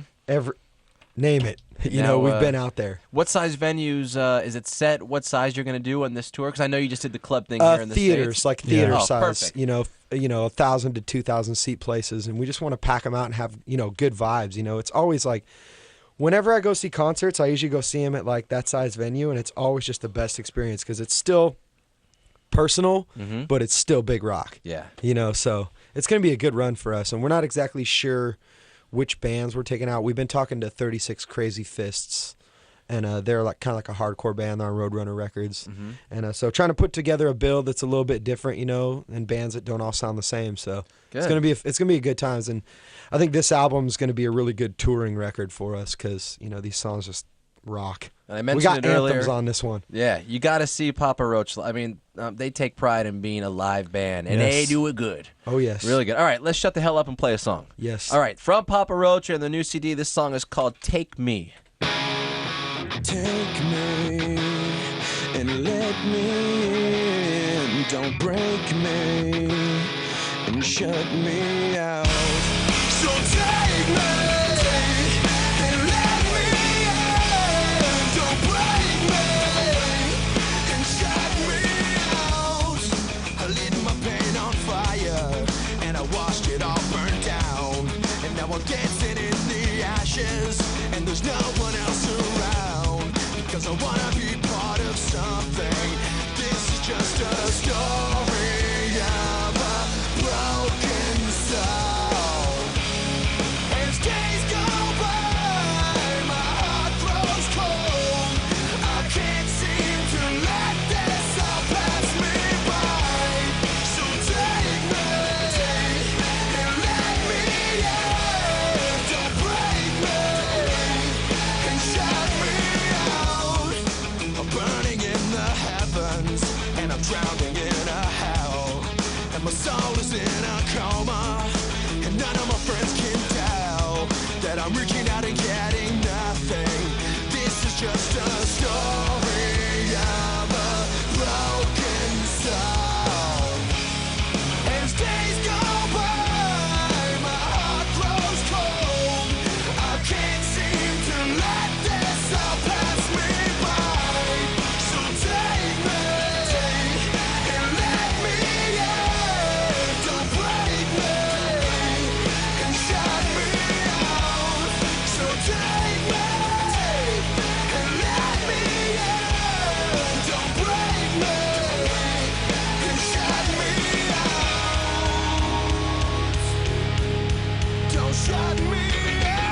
S4: name it. You know, we've been out there.
S3: What size venues is it set? What size you're going to do on this tour? Because I know you just did the club thing here in the
S4: theaters,
S3: States.
S4: like theater size.
S3: Perfect.
S4: You know, 1,000 to 2,000 seat places, and we just want to pack them out and have good vibes. You know, it's always like, whenever I go see concerts, I usually go see them at like that size venue, and it's always just the best experience because it's still personal, but it's still big rock.
S3: Yeah.
S4: You know, so it's going to be a good run for us, and we're not exactly sure which bands we're taking out. We've been talking to 36 Crazy Fists, and they're like kind of like a hardcore band on Roadrunner Records, and so trying to put together a bill that's a little bit different, and bands that don't all sound the same. So it's gonna be a good times, and I think this album is gonna be a really good touring record for us because these songs just rock.
S3: And I mentioned
S4: we got
S3: it earlier.
S4: anthems on this one.
S3: Yeah, you got to see Papa Roach. I mean, they take pride in being a live band, and they do it good.
S4: Oh, yes.
S3: Really good. All right, let's shut the hell up and play a song.
S4: Yes.
S3: All right, from Papa Roach and the new CD, this song is called Take Me.
S12: Take me and let me in. Don't break me and shut me out. So take me. Dancing in the ashes, and there's no one else around, because I wanna be part of something. This is just a story of a broken soul. As days go by, my heart grows cold. I can't seem to let this all pass me by. So take me and let me in. Drowning in a hell, and my soul is in a coma, and none of my friends can tell that I'm reaching out and getting nothing. This is just a story of a broken soul. As days go by, my heart grows cold. I can't seem to let this all pass me by. So take me. Shut me out.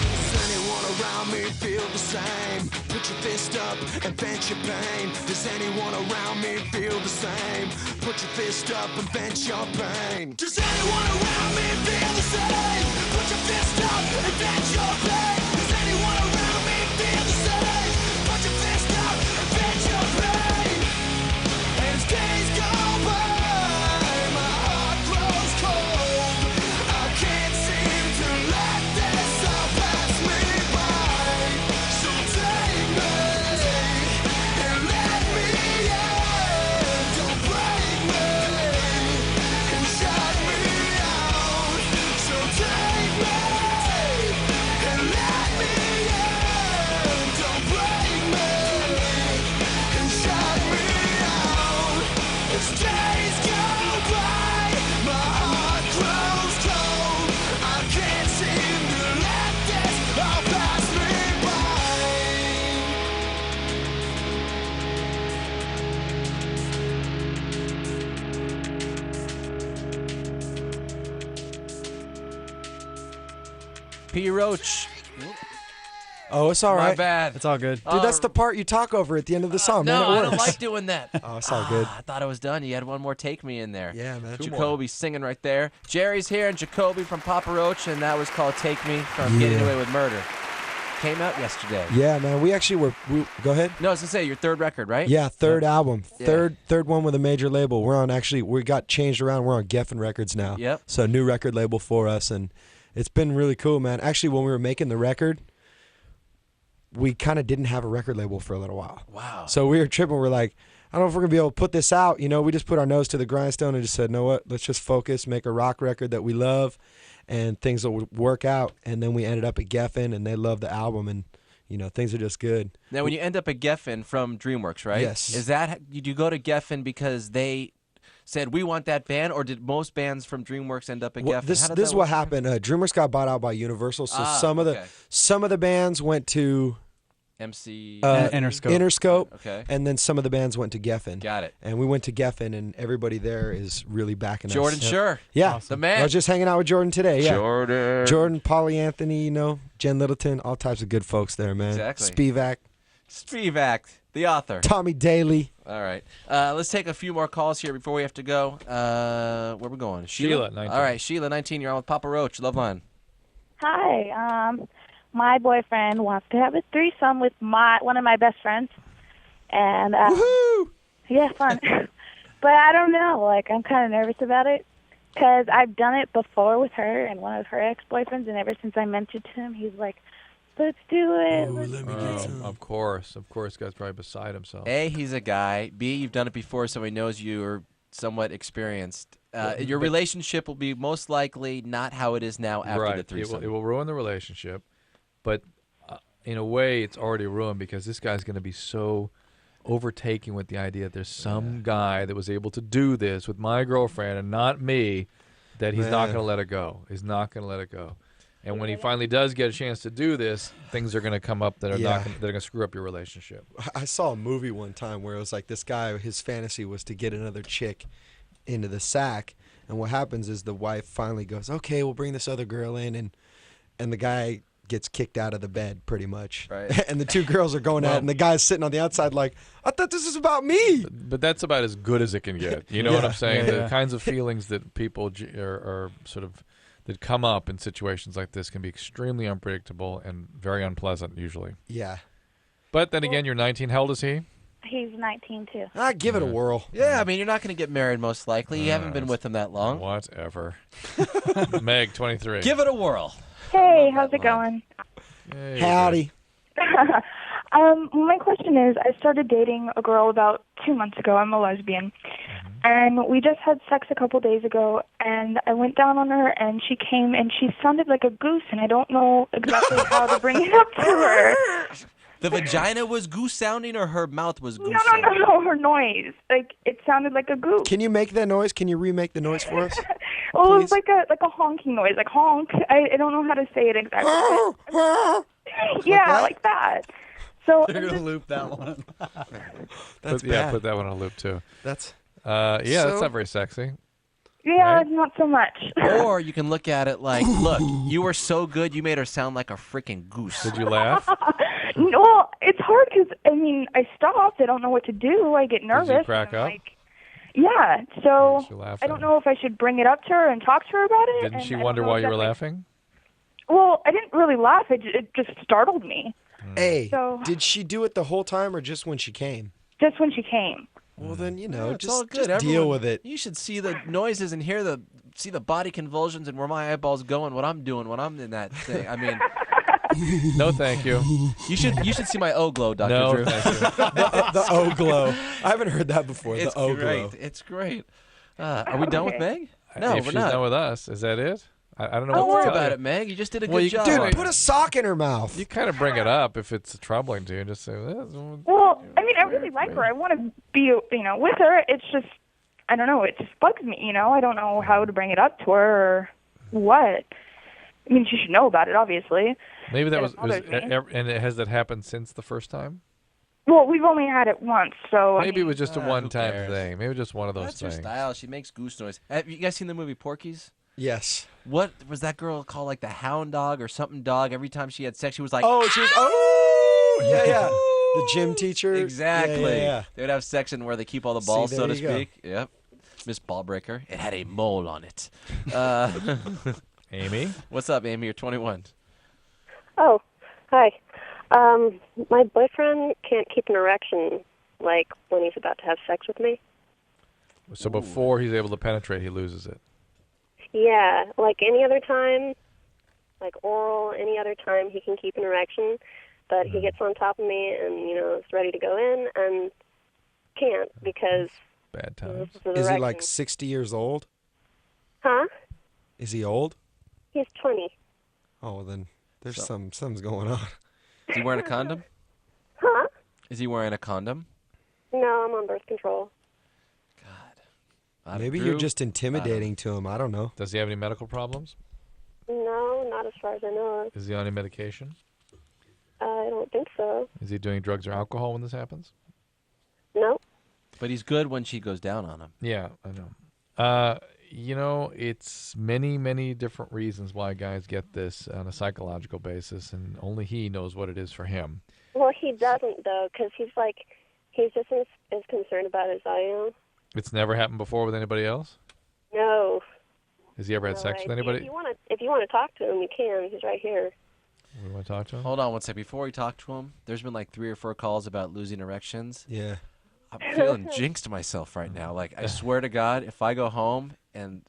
S12: Does anyone around me feel the same? Put your fist up and vent your pain. Does anyone around me feel the same? Put your fist up and vent your pain. Does anyone around me feel the same? Put your fist up and vent your pain. Does anyone around me feel the same? Put your fist up and vent your pain. As days go by,
S3: P. Roach.
S4: Oh, it's all right.
S3: My bad.
S5: It's all good.
S4: Dude, that's the part you talk over at the end of the song.
S3: No,
S4: man, it
S3: I don't
S4: works.
S3: like doing that.
S4: Oh, it's all good.
S3: I thought it was done. You had one more Take Me in there.
S4: Yeah, man.
S3: Jacoby singing right there. Jerry's here and Jacoby from Papa Roach, and that was called Take Me from Getting Away with Murder. Came out yesterday.
S4: Yeah, man. We actually were. Go ahead.
S3: No, I was gonna say your third record, right?
S4: Yeah, third album,
S3: Yeah.
S4: third one with a major label. We're on we got changed around. We're on Geffen Records now.
S3: Yep.
S4: So new record label for us, and it's been really cool, man. Actually, when we were making the record, we kind of didn't have a record label for a little while.
S3: Wow.
S4: So we were tripping. We're like, I don't know if we're gonna be able to put this out. We just put our nose to the grindstone and just said, know what? Let's just focus, make a rock record that we love. and things will work out. And then we ended up at Geffen, and they loved the album, and things are just good.
S3: Now, when you end up at Geffen from DreamWorks, right?
S4: Yes.
S3: Did you go to Geffen because they said, we want that band, or did most bands from DreamWorks end up at Geffen?
S4: This is what happened. DreamWorks got bought out by Universal, so some of the bands went to Interscope,
S3: okay,
S4: and then some of the bands went to Geffen.
S3: Got it.
S4: And we went to Geffen, and everybody there is really backing us.
S3: Jordan Schur.
S4: Yeah.
S3: Awesome. The man.
S4: I was just hanging out with Jordan today. Yeah.
S3: Jordan,
S4: Polly Anthony, Jen Littleton, all types of good folks there, man.
S3: Exactly. Spivak, the author.
S4: Tommy Daly.
S3: All right. Let's take a few more calls here before we have to go. Where we going?
S2: Sheila, 19.
S3: All right, Sheila, 19. You're on with Papa Roach. LoveLine.
S10: Hi. My boyfriend wants to have a threesome with one of my best friends. And,
S4: woohoo!
S10: Yeah, fun. But I don't know. Like, I'm kind of nervous about it because I've done it before with her and one of her ex-boyfriends, and ever since I mentioned to him, he's like, let's do it.
S2: Of course. Guy's probably beside himself.
S3: A, he's a guy. B, you've done it before, so he knows you're somewhat experienced. Your relationship will be most likely not how it is now after the threesome.
S2: It will ruin the relationship, but in a way, it's already ruined because this guy's going to be so overtaken with the idea that there's some guy that was able to do this with my girlfriend and not me, that he's not going to let it go. He's not going to let it go. And when he finally does get a chance to do this, things are going to come up that are not that are going to screw up your relationship.
S4: I saw a movie one time where it was like this guy, his fantasy was to get another chick into the sack, and what happens is the wife finally goes, "Okay, we'll bring this other girl in," and the guy gets kicked out of the bed pretty much.
S3: Right.
S4: And the two girls are going out, and the guy's sitting on the outside like, "I thought this was about me."
S2: But that's about as good as it can get. You know what I'm saying? The kinds of feelings that people are sort of that come up in situations like this can be extremely unpredictable and very unpleasant usually.
S4: Yeah.
S2: But then again, you're 19. How old is he?
S10: He's 19, too.
S4: Give it a whirl.
S3: Yeah, I mean, you're not going to get married most likely. You haven't been with him that long.
S2: Whatever. Meg, 23.
S3: Give it a whirl.
S10: Hey, how's it going?
S2: Hey,
S4: howdy.
S10: My question is, I started dating a girl about 2 months ago. I'm a lesbian. And we just had sex a couple days ago, and I went down on her, and she came, and she sounded like a goose, and I don't know exactly how to bring it up to her.
S3: The vagina was goose sounding, or her mouth was goose sounding?
S10: No, her noise. Like, it sounded like a goose.
S4: Can you make that noise? Can you remake the noise for us?
S10: Well, it was like a honking noise, like honk. I don't know how to say it exactly. Yeah, like that. So
S5: They're going to loop that one.
S4: That's
S2: bad.
S4: bad.
S2: Put that one on loop, too.
S4: That's...
S2: that's not very sexy.
S10: Yeah, not so much.
S3: Or you can look at it like, look, you were so good, you made her sound like a freaking goose.
S2: Did you laugh?
S10: No, it's hard because, I mean, I stopped. I don't know what to do. I get nervous.
S2: Did you crack up?
S10: Yeah, so I don't
S2: at
S10: know if I should bring it up to her and talk to her about it.
S2: Didn't
S10: and
S2: she
S10: I don't
S2: wonder
S10: know
S2: why
S10: if
S2: you were
S10: that's,
S2: laughing?
S10: Well, I didn't really laugh. It just startled me.
S4: Hey,
S10: So-
S4: did she do it the whole time or just when she came?
S10: Just when she came.
S4: Well, then,
S3: It's all
S4: just
S3: good.
S4: deal
S3: Everyone-
S4: with it.
S3: You should see the noises and see the body convulsions and where my eyeballs going, what I'm doing when I'm in that thing. I mean,
S2: No, thank you.
S3: You should see my O glow, Dr.
S2: No,
S3: Drew.
S2: thank you.
S4: the O glow. I haven't heard that before.
S3: It's
S4: the O
S3: great.
S4: glow.
S3: It's great. Are we done with Meg? No,
S2: if
S3: we're
S2: she's
S3: not.
S2: done with us, is that it? I don't know
S3: Don't
S2: what
S3: worry
S2: to tell
S3: about
S2: you.
S3: it, Meg. You just did a
S2: Well,
S3: good
S2: you
S3: job.
S2: can
S4: Put a sock in her mouth.
S2: You kind of bring it up if it's troubling to you. Just say,
S10: Well, I mean, I really like her. I want to be, with her. It's just, I don't know. It just bugs me, I don't know how to bring it up to her or what. I mean, she should know about it, obviously.
S2: maybe that
S10: It
S2: was
S10: bothers me.
S2: and has that happened since the first time?
S10: Well, we've only had it once, so.
S2: Maybe it was just a
S3: who
S2: one-time
S3: cares?
S2: thing. Maybe just one of those
S3: That's her
S2: things.
S3: style. She makes goose noise. Have you guys seen the movie Porky's?
S4: Yes.
S3: What was that girl called, like the hound dog or something dog? Every time she had sex, she was like,
S4: Oh, she was. Oh, yeah. The gym teacher.
S3: exactly.
S4: Yeah.
S3: They would have sex in where they keep all the balls,
S4: there
S3: so to
S4: you go.
S3: speak. Yep. Miss Ballbreaker. It had a mole on it.
S2: Amy?
S3: What's up, Amy? You're 21.
S15: Oh, hi. My boyfriend can't keep an erection, like, when he's about to have sex with me.
S2: So before he's able to penetrate, he loses it.
S15: Yeah, like any other time, like oral, any other time, he can keep an erection, but he gets on top of me and, is ready to go in and can't because...
S2: Bad times.
S15: of the
S4: Is he
S15: erection.
S4: like 60 years old?
S15: Huh?
S4: Is he old?
S15: He's 20.
S4: Oh, well, then there's something's going on.
S3: Is he wearing a condom?
S15: Huh?
S3: Is he wearing a condom?
S15: No, I'm on birth control.
S4: Maybe you're just intimidating to him. I don't know.
S2: Does he have any medical problems?
S15: No, not as far as I know of.
S2: Is he on any medication?
S15: I don't think so.
S2: Is he doing drugs or alcohol when this happens?
S15: No.
S3: But he's good when she goes down on him.
S2: Yeah, I know. You know, it's many, many different reasons why guys get this on a psychological basis, and only he knows what it is for him.
S15: Well, he doesn't, though, because he's just as concerned about it as I am.
S2: It's never happened before with anybody else?
S15: No.
S2: Has he ever had
S15: No
S2: sex
S15: way.
S2: with anybody?
S15: If you want to talk to him, you can. He's right here.
S2: We want to talk to him?
S3: Hold on one sec. Before we talk to him, there's been like 3 or 4 calls about losing erections.
S4: Yeah.
S3: I'm feeling jinxed myself right now. Like, I swear to God, if I go home and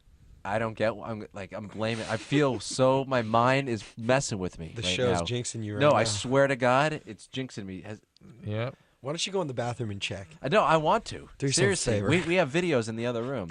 S3: I don't get one, I'm blaming. I feel so, my mind is messing with me.
S4: The
S3: right
S4: show's
S3: now.
S4: jinxing you right
S3: No,
S4: now.
S3: I swear to God, it's jinxing me.
S2: Yeah.
S4: Why don't you go in the bathroom and check?
S3: No, I want to.
S4: Do yourself a
S3: Seriously,
S4: favor.
S3: we have videos in the other room.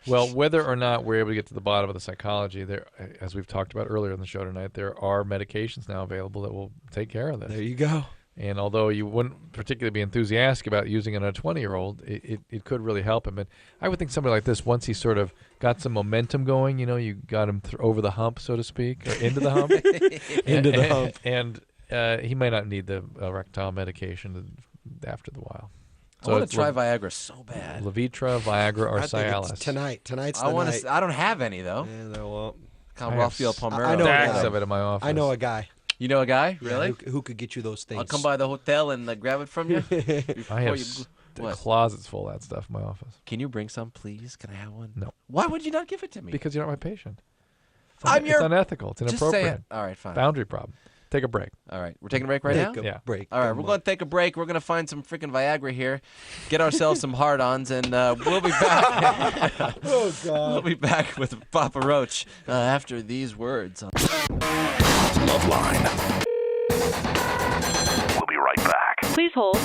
S2: Well, whether or not we're able to get to the bottom of the psychology, there, as we've talked about earlier in the show tonight, there are medications now available that will take care of this.
S4: There you go.
S2: And although you wouldn't particularly be enthusiastic about using it on a 20-year-old, it could really help him. And I would think somebody like this, once he sort of got some momentum going, you know, you got him over the hump, so to speak, or into the hump.
S4: Into the hump.
S2: And he might not need the erectile medication after the while.
S3: I want to try Viagra so bad.
S2: Levitra, Viagra, or
S4: I think it's
S2: Cialis.
S4: Tonight's the night.
S3: I don't have any, though.
S4: Yeah, well,
S3: Kind of Rafael Palmeiro.
S4: I know
S2: stacks of it in my office.
S4: I know a guy.
S3: You know a guy?
S4: Yeah,
S3: Really?
S4: who could get you those things?
S3: I'll come by the hotel and grab it from you.
S2: I have
S3: What?
S2: closets full of that stuff in my office.
S3: Can you bring some, please? Can I have one?
S2: No.
S3: Why would you not give it to me?
S2: Because you're not my patient.
S3: I'm
S2: It's unethical. It's
S3: Just say
S2: inappropriate.
S3: it. All right, fine.
S2: Boundary problem. Take a break.
S3: All right, we're taking a break right now?
S2: Yeah.
S4: Break.
S3: All right, we're going to take a break. We're going to find some freaking Viagra here, get ourselves some hard-ons, and we'll be back.
S4: Oh, God.
S3: We'll be back with Papa Roach after these words.
S14: LoveLine. We'll be right back.
S13: Please hold.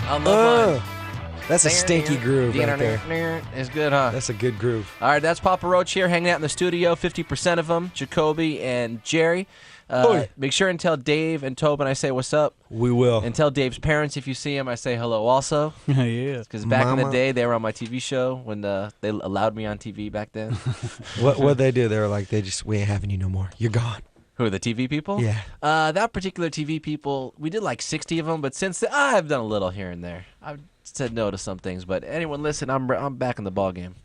S3: On LoveLine.
S4: That's a stinky groove right there.
S3: It's good, huh?
S4: That's a good groove.
S3: All right, that's Papa Roach here, hanging out in the studio. 50% of them, Jacoby and Jerry. Make sure and tell Dave and Tobin I say what's up.
S4: We will.
S3: And tell Dave's parents if you see him, I say hello also.
S5: Yeah.
S3: Because back in the
S4: Mama.
S3: day, they were on my TV show when they allowed me on TV back then.
S4: What'd they do? They were like, we ain't having you no more. You're gone.
S3: Who are the TV people?
S4: Yeah.
S3: That particular TV people, we did like 60 of them, but since then, I've done a little here and there. I've said no to some things, but anyone listen, I'm back in the ball game,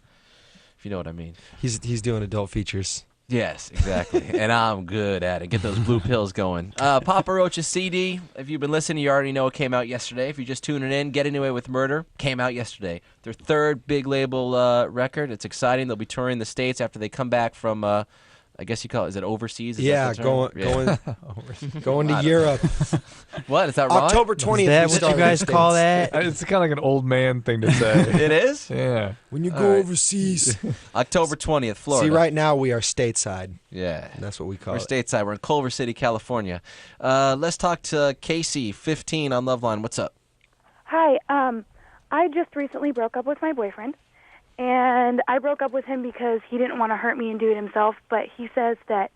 S3: if you know what I mean.
S4: He's doing adult features.
S3: Yes, exactly. And I'm good at it. Get those blue pills going. Papa Roach's CD, if you've been listening, you already know it came out yesterday. If you're just tuning in, Getting Away with Murder came out yesterday. Their third big label record. It's exciting. They'll be touring the States after they come back from, I guess you call it, is it overseas? Is
S4: Yeah,
S3: that the term?
S4: going to Europe.
S3: What? Is that right?
S4: October 20th.
S5: Is that what you guys call that?
S2: It's kind of like an old man thing to say.
S3: It is?
S2: Yeah.
S4: When you
S3: All
S4: go
S3: right.
S4: overseas.
S3: October 20th, Florida.
S4: See, right now we are stateside.
S3: Yeah.
S4: That's what we call
S3: We're
S4: it.
S3: stateside. We're in Culver City, California. Let's talk to Casey, 15 on LoveLine. What's up?
S8: Hi. I just recently broke up with my boyfriend, and I broke up with him because he didn't want to hurt me and do it himself, but he says that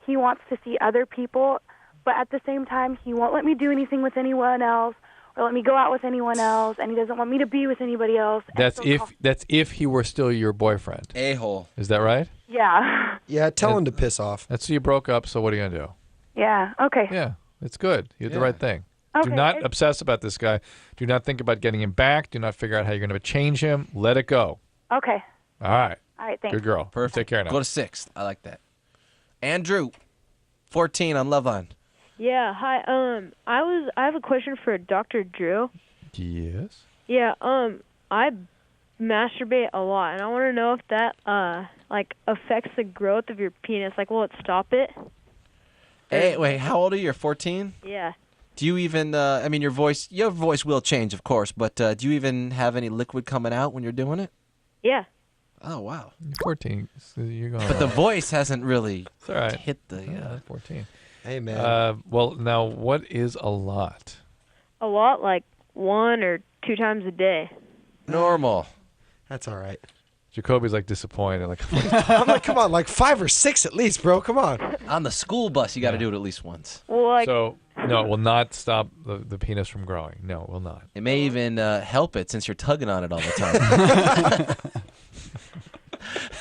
S8: he wants to see other people, but at the same time, he won't let me do anything with anyone else or let me go out with anyone else, and he doesn't want me to be with anybody else.
S2: That's if he were still your boyfriend.
S3: A-hole.
S2: Is that right?
S8: Yeah.
S4: Yeah, tell him to piss off.
S2: That's so you broke up, so what are you going to do?
S8: Yeah, okay.
S2: Yeah, it's good. You did the right thing.
S8: Okay,
S2: Do not obsess about this guy. Do not think about getting him back. Do not figure out how you're going to change him. Let it go.
S8: Okay.
S2: All right.
S8: All right, thanks.
S2: Good girl.
S3: Perfect.
S2: Take care now.
S3: Go to 6th. I like that. Andrew, 14 on LoveLine.
S17: Yeah, hi. I have a question for Dr. Drew.
S2: Yes.
S17: Yeah, I masturbate a lot, and I want to know if that affects the growth of your penis. Like, will it stop it?
S3: Hey, wait, how old are you? You're 14?
S17: Yeah.
S3: Do you even, I mean, your voice will change, of course, but do you even have any liquid coming out when you're doing it?
S17: Yeah.
S3: Oh, wow.
S2: 14. So you're going
S3: But the voice hasn't really
S2: It's all right.
S3: hit the...
S2: 14.
S4: Hey, man.
S2: Well, now, what is a lot?
S17: A lot, like 1 or 2 times a day.
S3: Normal.
S4: That's all right.
S2: Jacoby's like disappointed. Like,
S4: I'm like, come on, like 5 or 6 at least, bro. Come on.
S3: On the school bus, you got to do it at least once.
S17: Well, like,
S2: so, no, it will not stop the penis from growing. No, it will not.
S3: It may even help it since you're tugging on it all the time.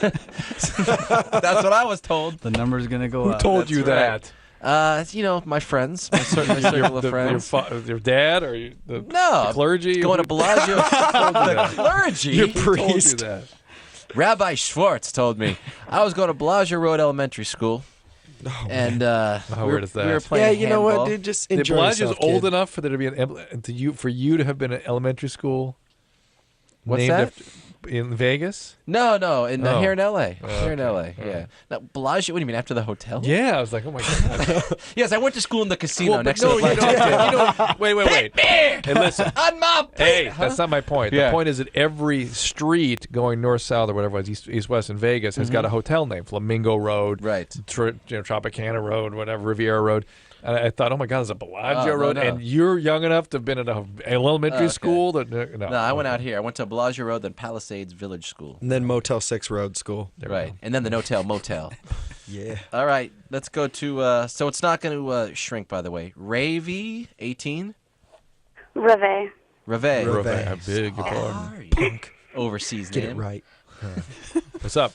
S3: That's what I was told.
S5: The number's going to go
S2: Who
S5: up.
S2: told you that?
S3: My friends, my circle of friends.
S2: Your dad or the clergy?
S3: Going to Bellagio. The clergy?
S4: Your
S2: Told
S4: priest.
S2: you that.
S3: Rabbi Schwartz told me I was going to Bellagio Road Elementary School. And
S2: How weird is that?
S3: we were playing
S4: you know what,
S3: handball.
S4: dude? Just
S2: The
S4: enjoy
S2: Bellagio's
S4: yourself,
S2: old
S4: kid.
S2: enough for there to be for you to have been at elementary school.
S3: What's
S2: named
S3: that?
S2: after- in Vegas?
S3: No, in
S2: Oh.
S3: here in L.A. Here in
S2: okay.
S3: L.A.
S2: All
S3: Yeah.
S2: right.
S3: Now, Bellagio. What do you mean after the hotel?
S2: Yeah, I was like, oh my god.
S3: Yes, I went to school in the casino
S2: Well, but
S3: next
S2: no,
S3: to the
S2: you don't. Wait. Hey, listen.
S3: On my
S2: Hey, that's not my point.
S3: Yeah.
S2: The point is that every street going north, south, or whatever it was, east, west in Vegas has got a hotel name. Flamingo Road,
S3: Right.
S2: Tropicana Road, whatever, Riviera Road. And I thought, oh my God, there's a Bellagio
S3: no,
S2: Road,
S3: no.
S2: and you're young enough to have been at an elementary
S3: Okay.
S2: school. That no,
S3: No, I went out here. I went to Bellagio Road, then Palisades Village School.
S4: And then Motel 6 Road School.
S3: Right. And then the No-Tail Motel.
S4: Yeah.
S3: All right. Let's go to, so it's not going to shrink, by the way. Ravy, 18.
S15: Reve.
S3: Reve.
S4: Reve.
S2: I beg your pardon.
S3: Sorry. Overseas
S4: Get
S3: name.
S4: it right.
S2: What's up?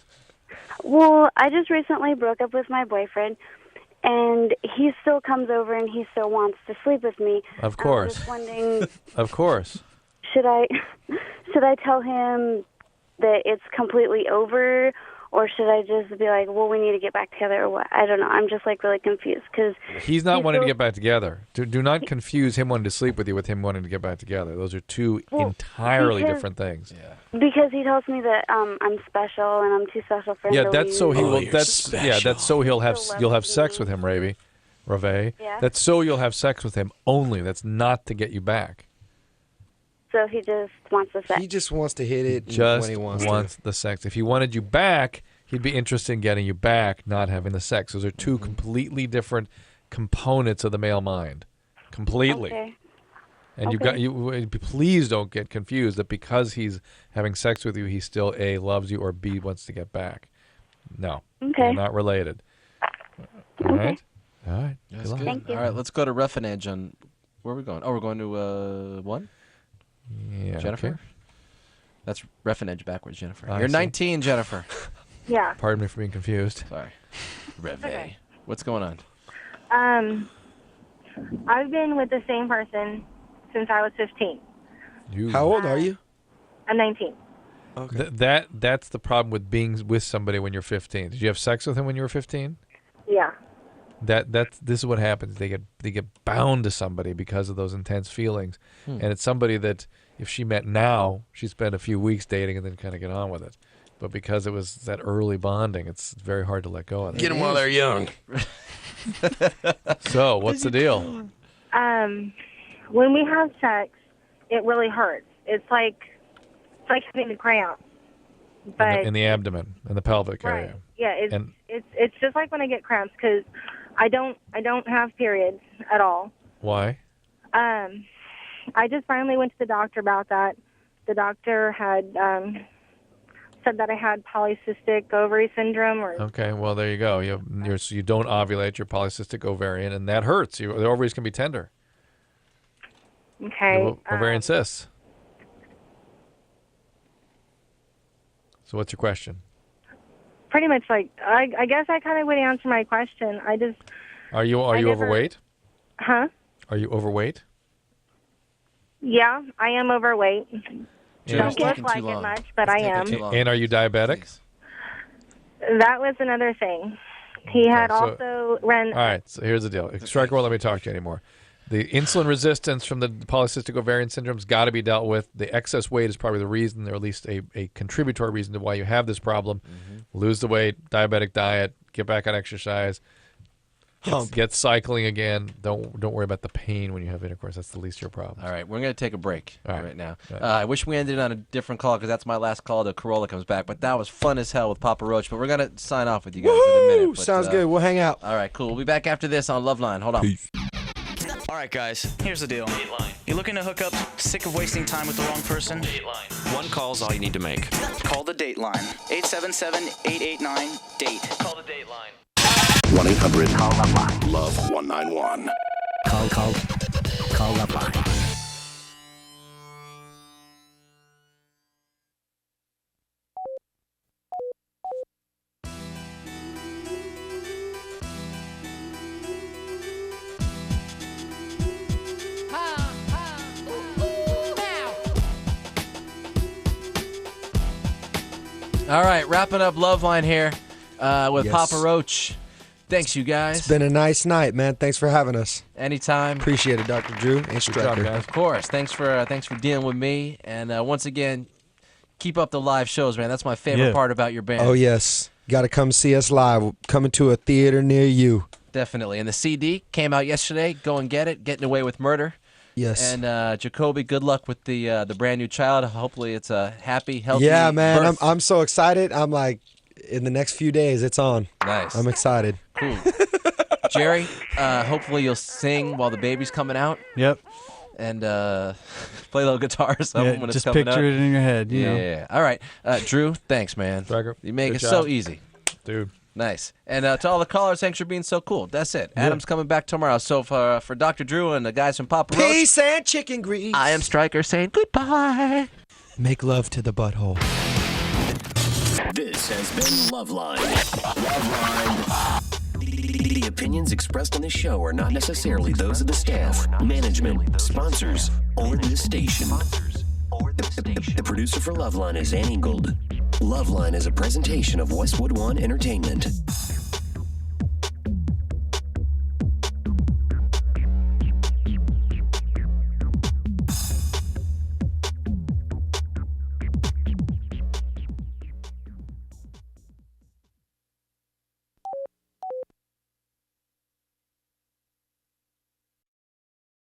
S15: Well, I just recently broke up with my boyfriend, and he still comes over and he still wants to sleep with me.
S2: Of
S15: I
S2: course.
S15: was just wondering,
S2: Of course.
S15: should I tell him that it's completely over, or should I just be like, well, we need to get back together, or what? I don't know. I'm just like really confused because
S2: He's not wanting to get back together. Do not confuse him wanting to sleep with you with him wanting to get back together. Those are two entirely
S15: because-
S2: different things.
S15: because he tells me that I'm special and I'm too special for him
S2: Yeah,
S15: to
S2: that's
S15: leave.
S2: so he will.
S4: you're
S2: That's so you'll have sex with him, Ravi. Rave.
S15: Yeah.
S2: That's so you'll have sex with him only. That's not to get you back.
S15: So he just wants to sex.
S4: He just wants to hit it
S2: Just
S4: when he wants to.
S2: the sex. If he wanted you back, he'd be interested in getting you back, not having the sex. Those are two completely different components of the male mind. Completely.
S15: Okay.
S2: And please don't get confused that because he's having sex with you, he still A, loves you, or B, wants to get back. No.
S15: Okay.
S2: They're not related. All right? All right.
S3: That's
S2: Good luck.
S3: good.
S15: Thank you.
S3: All right, let's go to Rough and Edge on, where are we going? Oh, we're going to 1?
S2: Yeah.
S3: Jennifer?
S2: okay.
S3: That's Rough and Edge backwards, Jennifer.
S2: I
S3: You're
S2: see.
S3: 19, Jennifer.
S22: Yeah.
S2: Pardon me for being confused.
S3: Sorry. Reve.
S22: Okay.
S3: What's going on?
S22: I've been with the same person since I was 15.
S4: How old are you?
S22: I'm 19.
S4: Okay.
S2: That's the problem with being with somebody when you're 15. Did you have sex with him when you were 15?
S22: Yeah.
S2: This is what happens. They get bound to somebody because of those intense feelings, and it's somebody that if she met now, she spent a few weeks dating and then kind of get on with it. But because it was that early bonding, it's very hard to let go of it.
S4: Get them while they're young.
S2: So, what's the deal?
S22: When we have sex, it really hurts. It's like having the cramp. But
S2: In the abdomen, in the pelvic
S22: right.
S2: area.
S22: Yeah,
S2: And-
S22: it's just like when I get cramps because I don't have periods at all.
S2: Why?
S22: I just finally went to the doctor about that. The doctor had said that I had polycystic ovary syndrome, or
S2: Okay, well there you go. You don't ovulate, you're polycystic ovarian, and that hurts. The ovaries can be tender.
S22: okay.
S2: Ovarian cysts. So what's your question?
S22: Pretty much, like I guess I kind of would answer my question. I just
S2: Are you
S22: I never-
S2: overweight?
S22: huh?
S2: Are you overweight?
S22: Yeah, I am overweight.
S2: Jennifer's
S22: Don't look
S3: taking
S22: like
S3: too
S22: it
S3: long.
S22: much, but I am.
S3: Too long.
S2: And are you diabetic?
S22: That was another thing. He had
S2: so-
S22: also ran.
S2: All right, so here's the deal. Stryker won't let me talk to you anymore. The insulin resistance from the polycystic ovarian syndrome's got to be dealt with. The excess weight is probably the reason, or at least a contributory reason to why you have this problem. Lose the weight, diabetic diet, get back on exercise. Get cycling again. Don't worry about the pain when you have intercourse. That's the least of your problem.
S3: All right, we're going to take a break right now.
S2: All right.
S3: I wish we ended on a different call because that's my last call till Corolla comes back. But that was fun as hell with Papa Roach. But we're going to sign off with you guys in a minute. But,
S4: Sounds good. We'll hang out.
S3: All right, cool. We'll be back after this on LoveLine. Hold on.
S13: Peace. All right, guys, here's the deal. Dateline. You looking to hook up? Sick of wasting time with the wrong person? Dateline.
S19: One call's all you need to make.
S13: Call the Dateline. 877-889-DATE.
S19: Call the Dateline.
S14: 1-800-LOVE-191.
S1: Call LoveLine.
S3: All right, wrapping up LoveLine here with
S4: Yes.
S3: Papa Roach. Thanks, you guys.
S4: It's been a nice night, man. Thanks for having us.
S3: Anytime.
S4: Appreciate it, Dr. Drew and Stryker.
S3: Of course. Thanks for dealing with me. And once again, keep up the live shows, man. That's my favorite part about your band.
S4: Oh, yes. Got to come see us live. Coming to a theater near you.
S3: Definitely. And the CD came out yesterday. Go and get it. Getting Away with Murder.
S4: Yes.
S3: And Jacoby, good luck with the brand new child. Hopefully it's a happy, healthy
S4: Yeah, man.
S3: birth.
S4: I'm so excited. I'm like, in the next few days, it's on.
S3: Nice.
S4: I'm excited.
S3: Cool. Jerry, hopefully you'll sing while the baby's coming out.
S5: Yep.
S3: And play a little guitar or something when it's
S5: just
S3: coming
S5: picture
S3: out.
S5: it in your head. You know.
S3: Yeah. All right. Drew, thanks, man.
S2: Stryker,
S3: You make
S2: good
S3: it so
S2: job.
S3: easy.
S2: Dude.
S3: Nice. And to all the callers, thanks for being so cool. That's it. Adam's coming back tomorrow. So for Dr. Drew and the guys from Papa Roach,
S4: Peace and chicken grease.
S3: I am Stryker saying goodbye.
S4: Make love to the butthole.
S1: This has been LoveLine. The opinions expressed on this show are not necessarily those of the staff, management, sponsors, or this station. The producer for LoveLine is Ann Ingold. LoveLine is a presentation of Westwood One Entertainment.